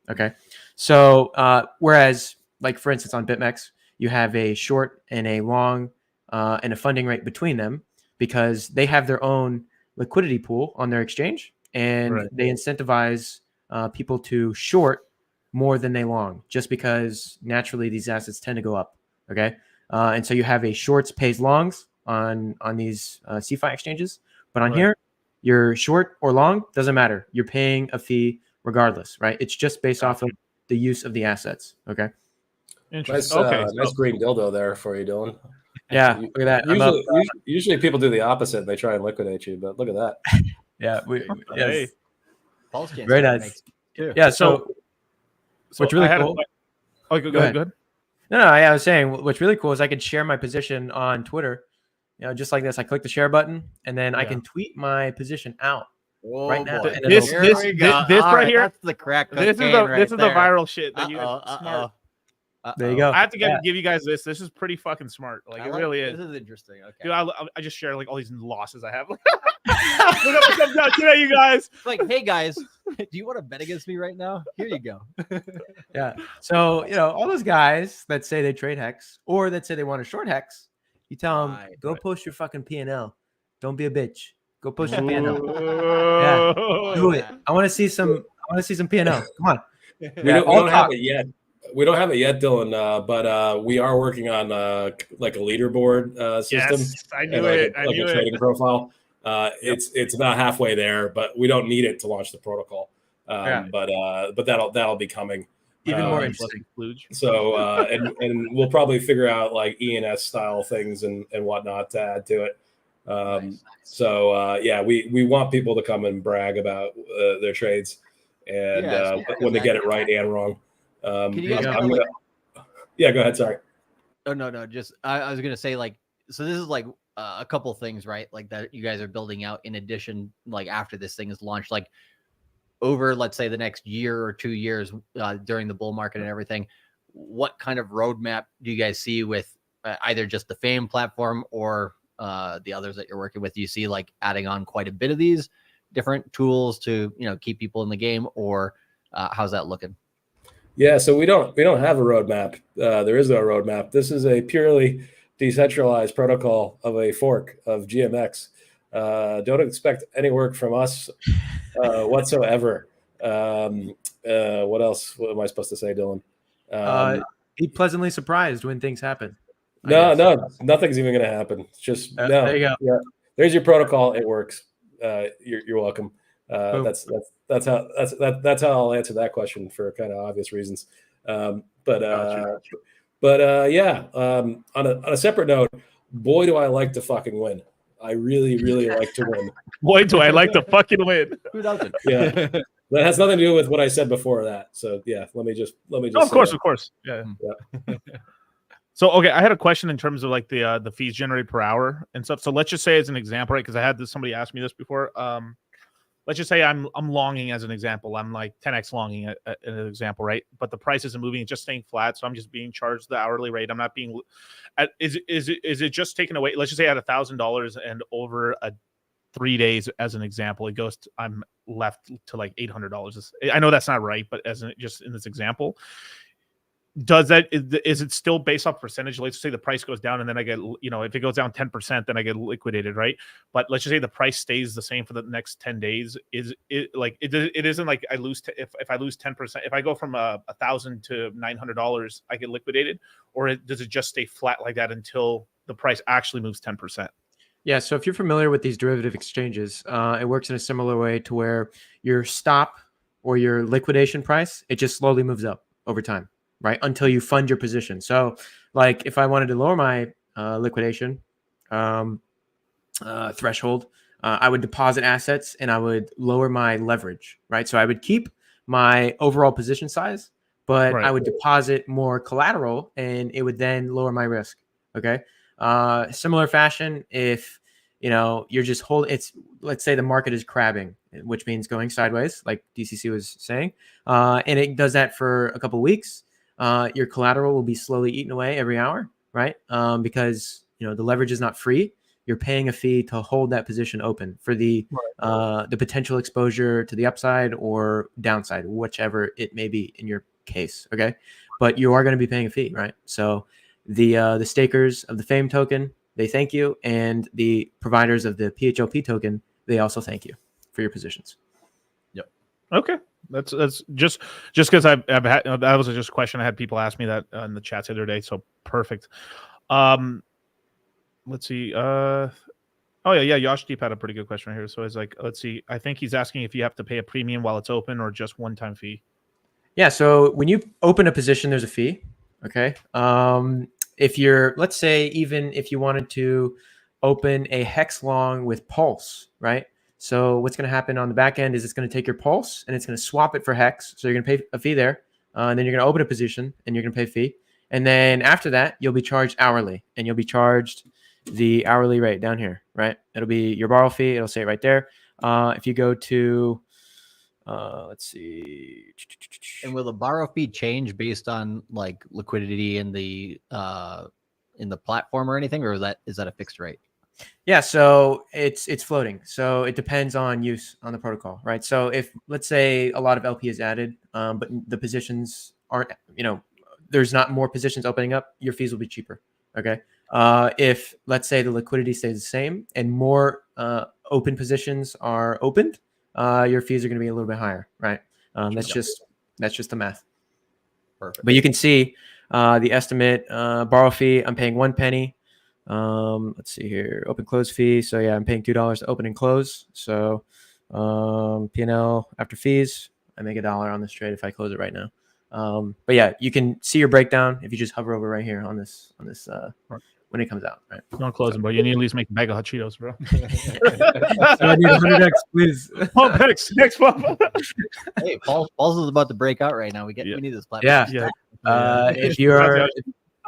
Okay. So whereas, like for instance, on BitMEX, you have a short and a long and a funding rate between them because they have their own liquidity pool on their exchange, and they incentivize people to short more than they long, just because naturally these assets tend to go up. Okay. And so you have a shorts pays longs on these CFI exchanges, but on here, you're short or long, doesn't matter. You're paying a fee regardless, right? It's just based off of the use of the assets. Okay. Nice, Okay. nice green dildo there for you, Dylan. Yeah, look at that. Usually people do the opposite. They try and liquidate you, but look at that. Yeah, Hey. Very nice. Yeah, so what's really cool. Go ahead. No, I was saying what's really cool is I could share my position on Twitter. Just like this. I click the share button, and then I can tweet my position out right now. This right here. That's the crack. This is the viral shit that you smart. There you go. I have to give you guys this. This is pretty fucking smart. Like it really is. This is interesting. Okay. Dude, I just share like all these losses I have. Look at what comes out today, you guys. It's like, hey guys, do you want to bet against me right now? Here you go. Yeah. So all those guys that say they trade Hex or that say they want to short Hex, you tell them go post your fucking P&L. Don't be a bitch. Go post your P&L. Yeah, do it. I want to see some. P&L. Come on. We don't have it yet. We don't have it yet, Dylan, but we are working on like a leaderboard system. Yes, I knew it. Like a trading profile. It's about halfway there, but we don't need it to launch the protocol. But that'll be coming. Even more interesting. So and we'll probably figure out like ENS style things and whatnot to add to it. Nice. So we want people to come and brag about their trades and when they get it right and wrong. Can you guys go ahead. Sorry. Oh no. Just I was gonna say so this is a couple things, right? Like that you guys are building out in addition, like after this thing is launched, like over, let's say the next year or 2 years during the bull market and everything. What kind of roadmap do you guys see with either just the Phame platform or the others that you're working with? Do you see like adding on quite a bit of these different tools to keep people in the game, or how's that looking? Yeah, so we don't have a roadmap. There is no roadmap. This is a purely decentralized protocol of a fork of GMX. Don't expect any work from us whatsoever. What else? What am I supposed to say, Dylan? Be pleasantly surprised when things happen. No, nothing's even going to happen. It's just no. There you go. Yeah, there's your protocol. It works. You're welcome. That's how I'll answer that question for kind of obvious reasons. On a separate note, boy, do I like to fucking win. I really, really like to win. Boy, do I like to fucking win. Who doesn't? Yeah, that has nothing to do with what I said before that. So yeah, let me just. Of course. Yeah. So, okay, I had a question in terms of like the fees generated per hour and stuff. So let's just say as an example, right? Because I had somebody ask me this before. let's just say I'm longing as an example. I'm like 10x longing an example, right? But the price isn't moving; it's just staying flat. So I'm just being charged the hourly rate. I'm not being. Is it just taken away? Let's just say at $1,000 and over a 3 days, as an example, it goes. I'm left to like $800. I know that's not right, but just in this example. Does that is it still based off percentage? Let's say the price goes down and then I get, if it goes down 10%, then I get liquidated, right? But let's just say the price stays the same for the next 10 days. Is it like it isn't like I lose if I lose 10%, if I go from $1,000 to $900, I get liquidated, or does it just stay flat like that until the price actually moves 10%? Yeah. So if you're familiar with these derivative exchanges, it works in a similar way to where your stop or your liquidation price, it just slowly moves up over time, right? Until you fund your position. So like if I wanted to lower my liquidation threshold, I would deposit assets and I would lower my leverage, right? So I would keep my overall position size, but I would deposit more collateral and it would then lower my risk. Okay. Similar fashion, if you're just let's say the market is crabbing, which means going sideways, like DCC was saying, and it does that for a couple of weeks. Your collateral will be slowly eaten away every hour, right? Because the leverage is not free. You're paying a fee to hold that position open for the potential exposure to the upside or downside, whichever it may be in your case. Okay, but you are going to be paying a fee, right? So the stakers of the Phame token, they thank you, and the providers of the PHLP token, they also thank you for your positions. Yep. Okay. That's just because I've had, that was just a question I had people ask me that in the chats the other day. So perfect. Let's see. Oh yeah. Yosh Deep had a pretty good question right here. So it's like, let's see. I think he's asking if you have to pay a premium while it's open or just one-time fee. Yeah. So when you open a position, there's a fee. Okay. If you're, let's say, even if you wanted to open a hex long with pulse, right? So what's going to happen on the back end is it's going to take your pulse and it's going to swap it for hex. So you're going to pay a fee there. And then you're going to open a position and you're going to pay a fee. And then after that, you'll be charged hourly, and you'll be charged the hourly rate down here, right? It'll be your borrow fee. It'll say it right there. If you go to, let's see. And will the borrow fee change based on like liquidity in the platform or anything, or is that a fixed rate? Yeah, so it's floating. So it depends on use on the protocol, right? So if, let's say, a lot of LP is added, but the positions aren't, there's not more positions opening up, your fees will be cheaper. Okay. If, let's say, the liquidity stays the same and more open positions are opened, your fees are going to be a little bit higher, right? That's just the math. Perfect. But you can see the estimate borrow fee. I'm paying 1 penny. Let's see here, open close fee. So yeah, I'm paying $2 to open and close. So P&L after fees, I make $1 on this trade if I close it right now. But yeah, you can see your breakdown if you just hover over right here on this when it comes out, right? Don't close them, bro. You need to at least make a bag of hot Cheetos, bro. So I need 100x, please. Next one. Hey, Paul's is about to break out right now. We need this platform. Yeah. If you're a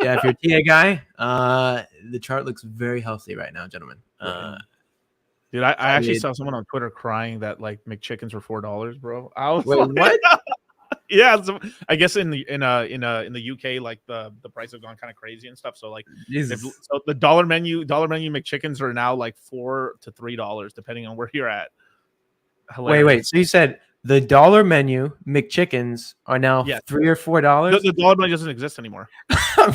TA guy, the chart looks very healthy right now, gentlemen. Dude, I actually saw someone on Twitter crying that like McChickens were $4, bro. I was wait, what? Yeah, so I guess in the UK, like the price have gone kind of crazy and stuff. So like, so the dollar menu McChickens are now like $4 to $3 depending on where you're at. Hilarious. Wait. So you said the dollar menu McChickens are now $3 or $4? The dollar menu doesn't exist anymore,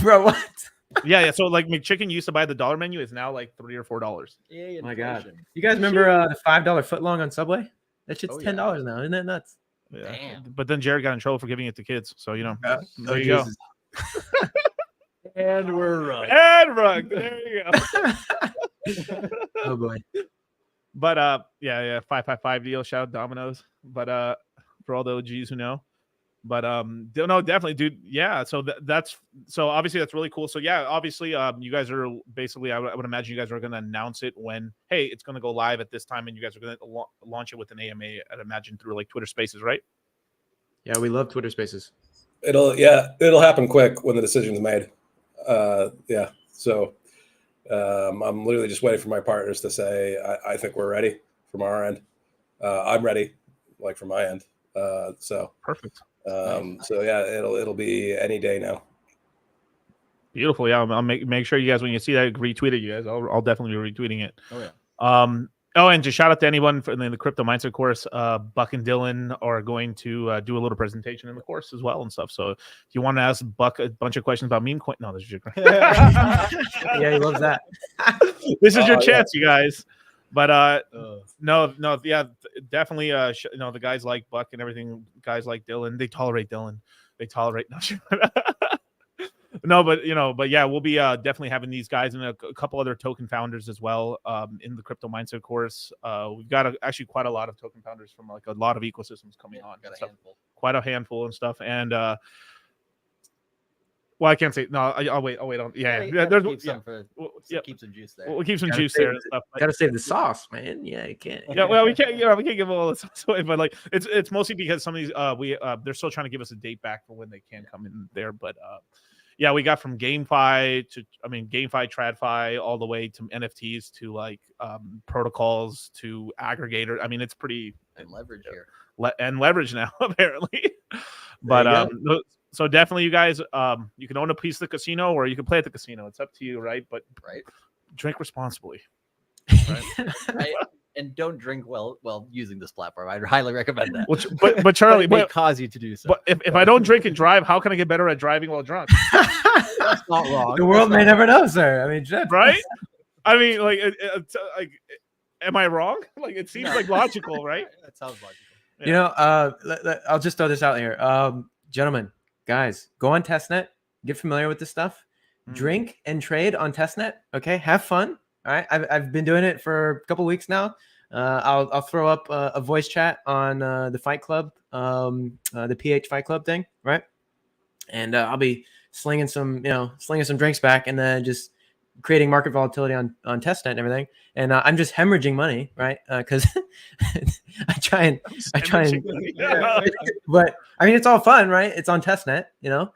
bro. What? Yeah. So like McChicken used to buy the dollar menu is now like $3 or $4. Yeah. My God, you guys remember the $5 footlong on Subway? That shit's $10 now. Isn't that nuts? Yeah. Damn. But then Jared got in trouble for giving it to kids. So there you Jesus. go. And we're right. And rug. There you go. Oh boy. But 555 deal. Shout out Domino's. But for all the OGs who know. But no, definitely, dude. Yeah. So that's obviously that's really cool. So yeah, obviously, you guys are basically, I would imagine you guys are going to announce it when, hey, it's going to go live at this time, and you guys are going to launch it with an AMA. I'd imagine through like Twitter Spaces, right? Yeah, we love Twitter Spaces. It'll happen quick when the decision's made. Yeah. So I'm literally just waiting for my partners to say I think we're ready from our end. I'm ready, like from my end. So Perfect. so yeah, it'll be any day now. Beautiful. Yeah, I'll make sure you guys, when you see that, retweet it. You guys, I'll definitely be retweeting it. Oh yeah. Oh, and just shout out to anyone in the crypto mindset course. Buck and Dylan are going to do a little presentation in the course as well and stuff. So if you want to ask Buck a bunch of questions about meme coin, no, this is your Yeah, he loves that. this is your Yeah. chance, you guys. But no, yeah, definitely. The guys like Buck and everything. Guys like Dylan, they tolerate Dylan. They tolerate. No, but yeah, we'll be definitely having these guys and a couple other token founders as well in the crypto mindset course. We've got actually quite a lot of token founders from like a lot of ecosystems coming on. Got a stuff. handful. Quite a handful and stuff. And well, I can't say no. I'll wait. Yeah. There's keep some for yeah. keep some juice there. We'll keep some Gotta juice save there and stuff. Got to save the sauce, man. Yeah, you can't. Yeah, well, we can't give all this away, but like it's mostly because some of these they're still trying to give us a date back for when they can come in there, but yeah, we got from GameFi to GameFi, TradFi, all the way to NFTs to like protocols to aggregator. I mean, it's pretty And leverage here. and leverage now apparently. But so definitely, you guys, you can own a piece of the casino or you can play at the casino. It's up to you, right? But drink responsibly. Right? And don't drink while using this platform. I'd highly recommend that. But Charlie, it may cause you to do so. But if I don't drink and drive, how can I get better at driving while drunk? That's not wrong. The world may never know, sir. I mean, Jeff. Right? I mean, like, am I wrong? Like, it seems like logical, right? That sounds logical. Yeah. You know, I'll just throw this out here, gentlemen, guys, go on testnet, get familiar with this stuff, drink and trade on testnet. Okay, have fun. All right, I've been doing it for a couple weeks now. I'll throw up a voice chat on the Fight Club, the PH Fight Club thing, right? And I'll be slinging some drinks back, and then just creating market volatility on testnet and everything. And I'm just hemorrhaging money, right? Because I try and, but I mean, it's all fun, right? It's on testnet, and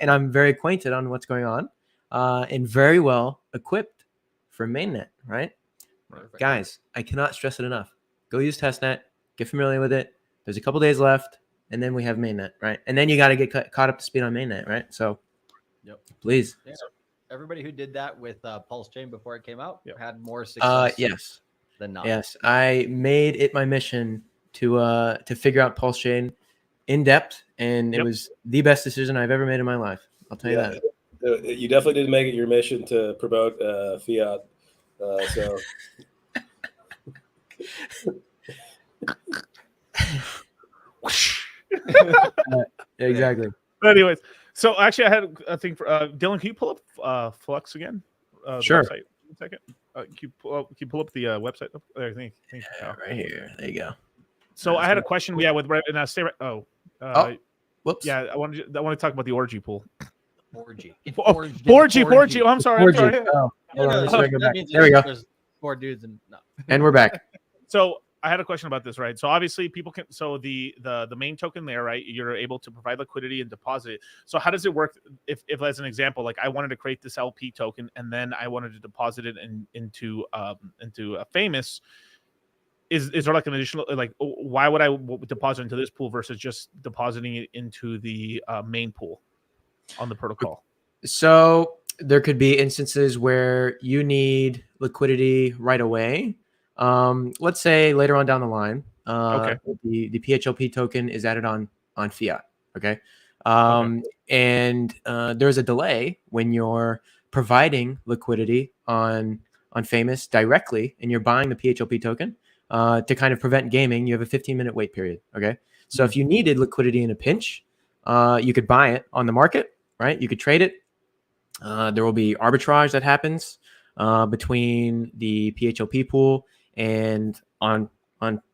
I'm very acquainted on what's going on, and very well equipped for mainnet, right? Perfect. Guys, I cannot stress it enough. Go use testnet, get familiar with it. There's a couple days left, and then we have mainnet, right? And then you got to get caught up to speed on mainnet, right? So, please. Yeah. Everybody who did that with Pulse Chain before it came out had more Yes. success than not. Yes, I made it my mission to figure out Pulse Chain in depth, and it was the best decision I've ever made in my life. I'll tell you that. You definitely did make it your mission to promote Fiat. So exactly. Anyways, so actually, I had a thing for Dylan. Can you pull up Flux again? Sure. Website? One second. Can you pull up the website? There, thank you. Right here. There you go. So I had a question. Yeah, with and stay right. Whoops. Yeah, I want to talk about the orgy pool. Orgy. Orgy. Oh, I'm sorry. Orgy. I'm sorry. Oh, hold on, let's go That back. means There we go. There's 4 dudes and no. And we're back. So I had a question about this, right? So obviously people can, so the main token there, right? You're able to provide liquidity and deposit it. So how does it work if as an example, like I wanted to create this LP token and then I wanted to deposit it into a famous, is there like an additional, like, why would I deposit into this pool versus just depositing it into the main pool on the protocol? So there could be instances where you need liquidity right away. Let's say later on down the line, the PHLP token is added on fiat. Okay. And there's a delay when you're providing liquidity on Famous directly and you're buying the PHLP token to kind of prevent gaming. You have a 15-minute wait period. Okay. So if you needed liquidity in a pinch, you could buy it on the market, right? You could trade it. There will be arbitrage that happens between the PHLP pool and on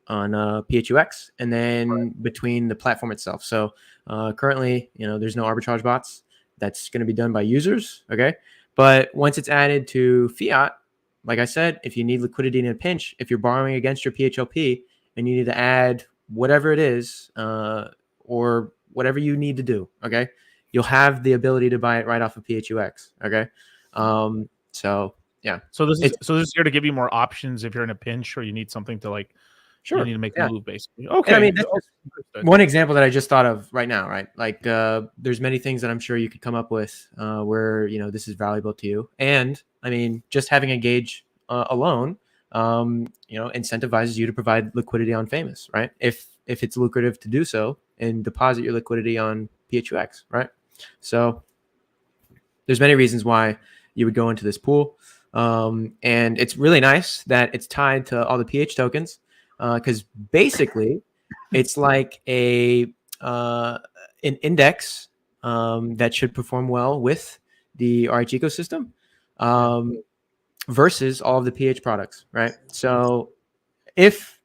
PHUX, and then between the platform itself. So currently, there's no arbitrage bots. That's going to be done by users. Okay. But once it's added to fiat, like I said, if you need liquidity in a pinch, if you're borrowing against your PHLP and you need to add whatever it is, or whatever you need to do, okay, you'll have the ability to buy it right off of PHUX. Okay. So yeah. So this is here to give you more options if you're in a pinch or you need something to like Sure. You need to make Yeah. a move, basically. And Okay. I mean, that's just one example that I just thought of right now, right? Like, there's many things that I'm sure you could come up with where this is valuable to you. And I mean, just having a gauge alone, incentivizes you to provide liquidity on Famous, right? If it's lucrative to do so, and deposit your liquidity on PHUX, right? So there's many reasons why you would go into this pool. And it's really nice that it's tied to all the PH tokens, because basically it's like an index that should perform well with the RH ecosystem versus all of the PH products, right? So if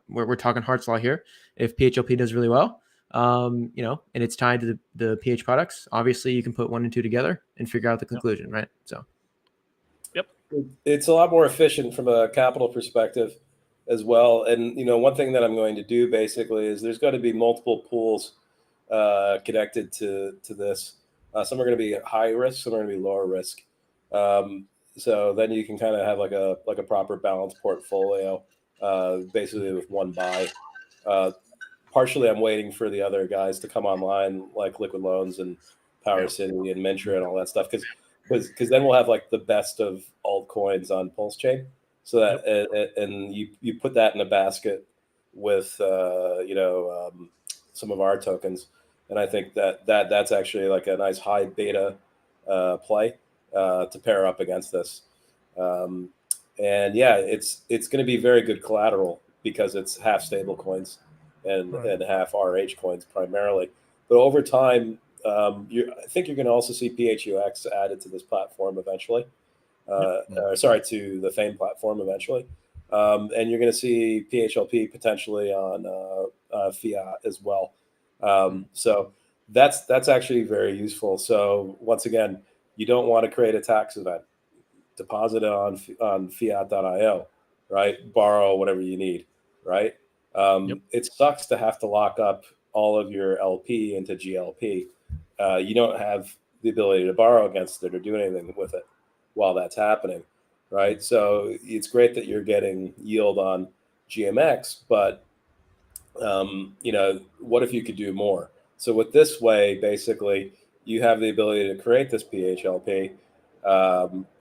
we're talking Hart's law here, if PHLP does really well, and it's tied to the PH products, obviously you can put 1 and 2 together and figure out the conclusion, right? So, it's a lot more efficient from a capital perspective as well. And one thing that I'm going to do basically is there's got to be multiple pools connected to this. Some are going to be high risk, some are going to be lower risk. So then you can kind of have like a proper balanced portfolio, basically with one buy. Partially, I'm waiting for the other guys to come online, like Liquid Loans and Power City and Mintra and all that stuff, because then we'll have like the best of altcoins on Pulse Chain. So that and you put that in a basket with some of our tokens, and I think that's actually like a nice high beta play to pair up against this. And yeah, it's going to be very good collateral because it's half stable coins and half RH coins primarily. But over time, I think you're going to also see PHUX added to this platform eventually. To the Phame platform eventually. And you're going to see PHLP potentially on Fiat as well. So that's actually very useful. So once again, you don't want to create a tax event. Deposit it on fiat.io, right? Borrow whatever you need, right? It sucks to have to lock up all of your LP into GLP. You don't have the ability to borrow against it or do anything with it while that's happening, right? So it's great that you're getting yield on GMX, but what if you could do more? So with this way, basically, you have the ability to create this PHLP,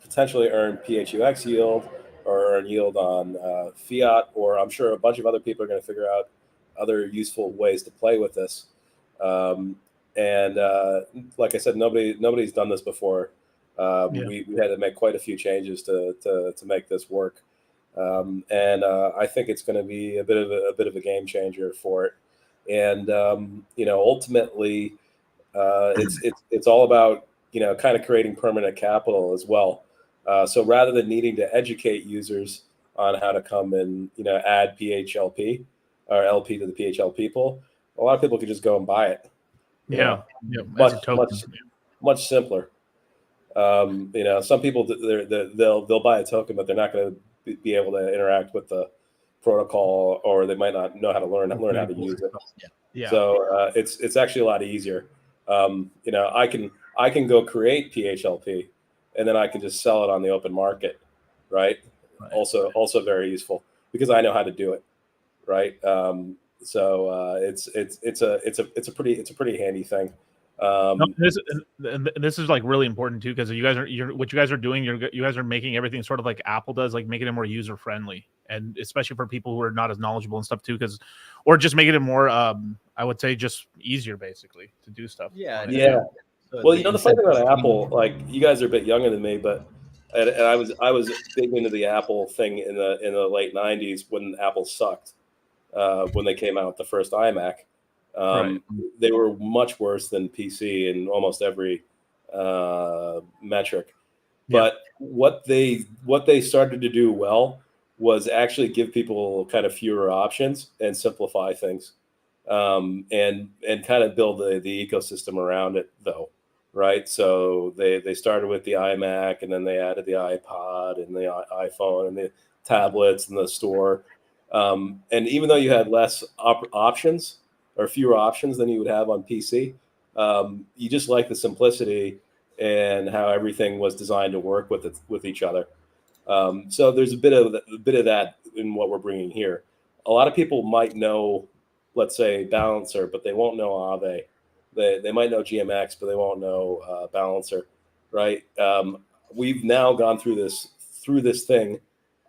potentially earn PHUX yield or earn yield on Fiat, or I'm sure a bunch of other people are going to figure out other useful ways to play with this. And like I said, nobody's done this before. We had to make quite a few changes to make this work. And I think it's going to be a bit of a game changer for it. And ultimately, it's all about kind of creating permanent capital as well. So rather than needing to educate users on how to come and add PHLP or LP to the PHLP pool, a lot of people could just go and buy it. Much simpler. Some people they'll buy a token, but they're not going to be able to interact with the protocol, or they might not know how to learn how to use it. So it's actually a lot easier. I can go create PHLP, and then I can just sell it on the open market, right? Also very useful because I know how to do it, right? So it's a pretty handy thing. This is like really important too, because you guys are doing, you guys are making everything sort of like Apple does, like making it more user friendly, and especially for people who are not as knowledgeable and stuff too, or just making it more I would say just easier basically to do stuff. So well, the funny thing about Apple, like you guys are a bit younger than me, but and I was big into the Apple thing in the late '90s when Apple sucked, when they came out with the first iMac. They were much worse than PC in almost every metric. But what they started to do well was actually give people kind of fewer options and simplify things, and kind of build the ecosystem around it, though. Right. So they started with the iMac, and then they added the iPod and the iPhone and the tablets and the store. And even though you had less options or fewer options than you would have on PC, you just like the simplicity and how everything was designed to work with each other. So there's a bit of that in what we're bringing here. a lot of people might know, let's say, Balancer, but they won't know Aave. They might know GMX, but they won't know Balancer, right? We've now gone through this thing.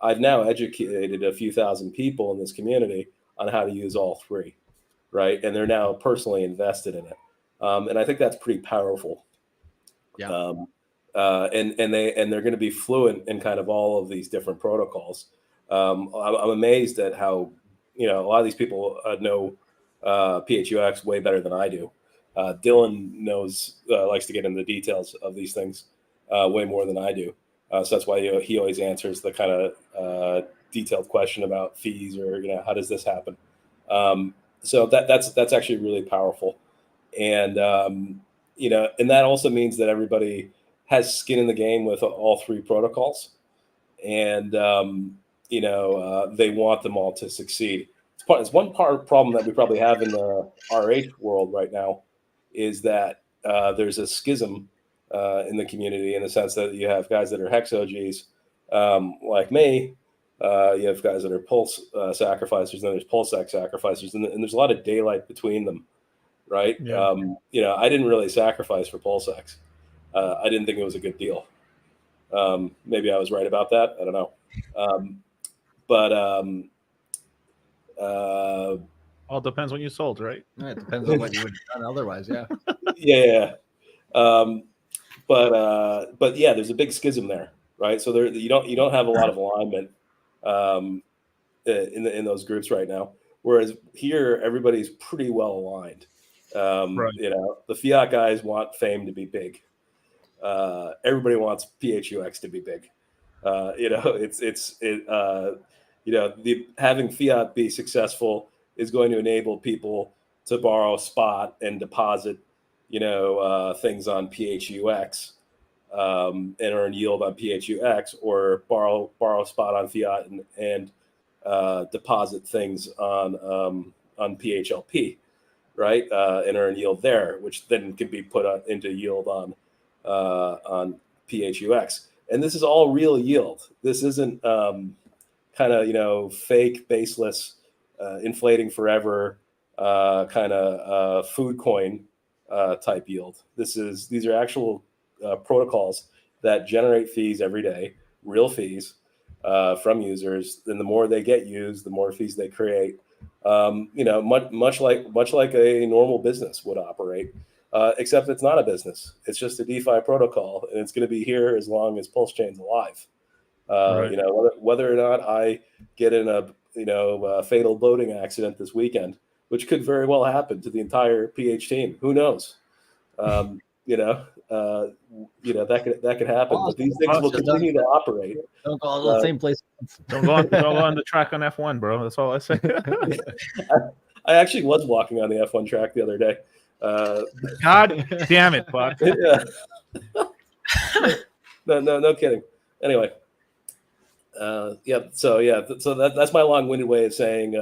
I've now educated a few thousand people in this community on how to use all three, right? And they're now personally invested in it, and I think that's pretty powerful. Yeah. And they're going to be fluent in kind of all of these different protocols. I'm amazed at how a lot of these people know PHUX way better than I do. Dylan likes to get into the details of these things way more than I do. So that's why he always answers the kind of detailed question about fees or how does this happen. So that's actually really powerful, and and that also means that everybody has skin in the game with all three protocols, and they want them all to succeed. It's one problem that we probably have in the RH world right now is that there's a schism in the community in the sense that you have guys that are hex OGs like me. You have guys that are pulse sacrificers, and then there's pulsec sacrificers, and there's a lot of daylight between them, right? Yeah. I didn't really sacrifice for pulsecs. I didn't think it was a good deal. Maybe I was right about that. I don't know. All depends when you sold, right? It depends on what you would have done otherwise. Yeah. Yeah. But yeah, there's a big schism there, right? So you don't have a lot of alignment in those groups right now. Whereas here, everybody's pretty well aligned. Right. The fiat guys want Phame to be big. Everybody wants PHUX to be big. Having fiat be successful is going to enable people to borrow spot and deposit, things on PHUX and earn yield on PHUX, or borrow spot on fiat and deposit things on PHLP, right? And earn yield there, which then can be put into yield on PHUX. And this is all real yield. This isn't kind of fake, baseless, inflating forever kind of food coin type yield. These are actual protocols that generate fees every day, real fees from users. And the more they get used, the more fees they create. Much like a normal business would operate. Except it's not a business. It's just a DeFi protocol, and it's going to be here as long as Pulse Chain's alive. Right. Whether or not I get in a fatal boating accident this weekend, which could very well happen to the entire PH team. Who knows? That could happen. But these things will continue to operate. Don't go to the same place. Don't go on the track on F1, bro. That's all I say. I actually was walking on the F1 track the other day. God damn it, Buck. Yeah. No kidding. Anyway, so that's my long-winded way of saying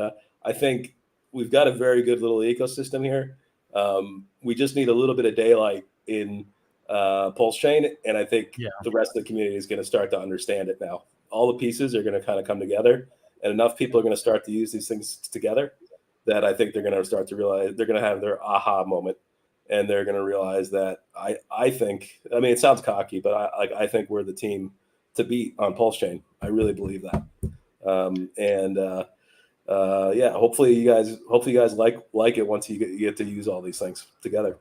I think we've got a very good little ecosystem here. We just need a little bit of daylight in Pulse Chain, and I think the rest of the community is going to start to understand it now. All the pieces are going to kind of come together, and enough people are going to start to use these things together that I think they're going to start to realize they're going to have their aha moment, and they're going to realize that I think, I mean, it sounds cocky, but I think we're the team to beat on Pulse Chain. I really believe that. Hopefully you guys like it once you get to use all these things together.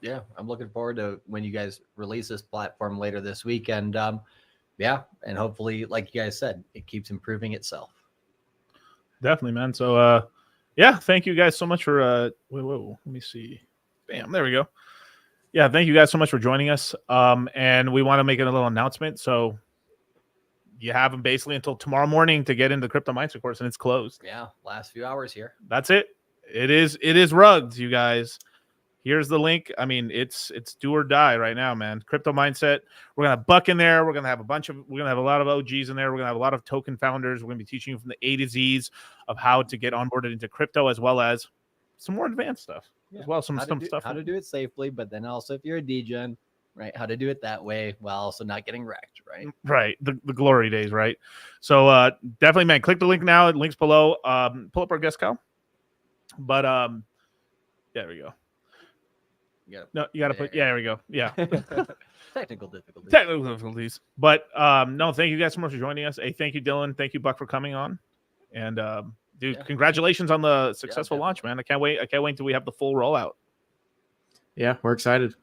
Yeah, I'm looking forward to when you guys release this platform later this week, and and hopefully, like you guys said, it keeps improving itself. Definitely, man. So thank you guys so much for let me see. Bam, there we go. Yeah, thank you guys so much for joining us. And we want to make a little announcement. So you have them basically until tomorrow morning to get into the Crypto Mindset course, and it's closed. Yeah, last few hours here. That's it. It is rugged, you guys. Here's the link. I mean, it's do or die right now, man. Crypto Mindset. We're gonna have Buck in there. We're gonna have a lot of OGs in there. We're gonna have a lot of token founders. We're gonna be teaching you from the A to Z's of how to get onboarded into crypto, as well as some more advanced stuff. As well, some stuff. How to do it safely, but then also if you're a degen, right? How to do it that way while also not getting wrecked, right? Right. The glory days, right? So definitely, man, click the link now. Links below. Pull up our guest Cal. But there we go. No, you gotta put there we go. Yeah. Technical difficulties. Technical difficulties. But no, thank you guys so much for joining us. Hey, thank you, Dylan. Thank you, Buck, for coming on. And dude, congratulations on the successful launch, man. I can't wait until we have the full rollout. Yeah, we're excited.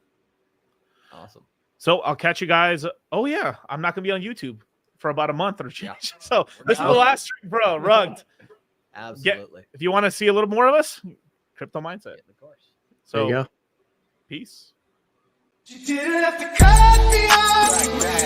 Awesome. So I'll catch you guys. Oh yeah, I'm not gonna be on YouTube for about a month or change. Yeah. So this is the last stream, bro. Rugged. Absolutely. If you want to see a little more of us, Crypto Mindset. Yeah, of course. So there you go. Peace. You didn't have to cut me off.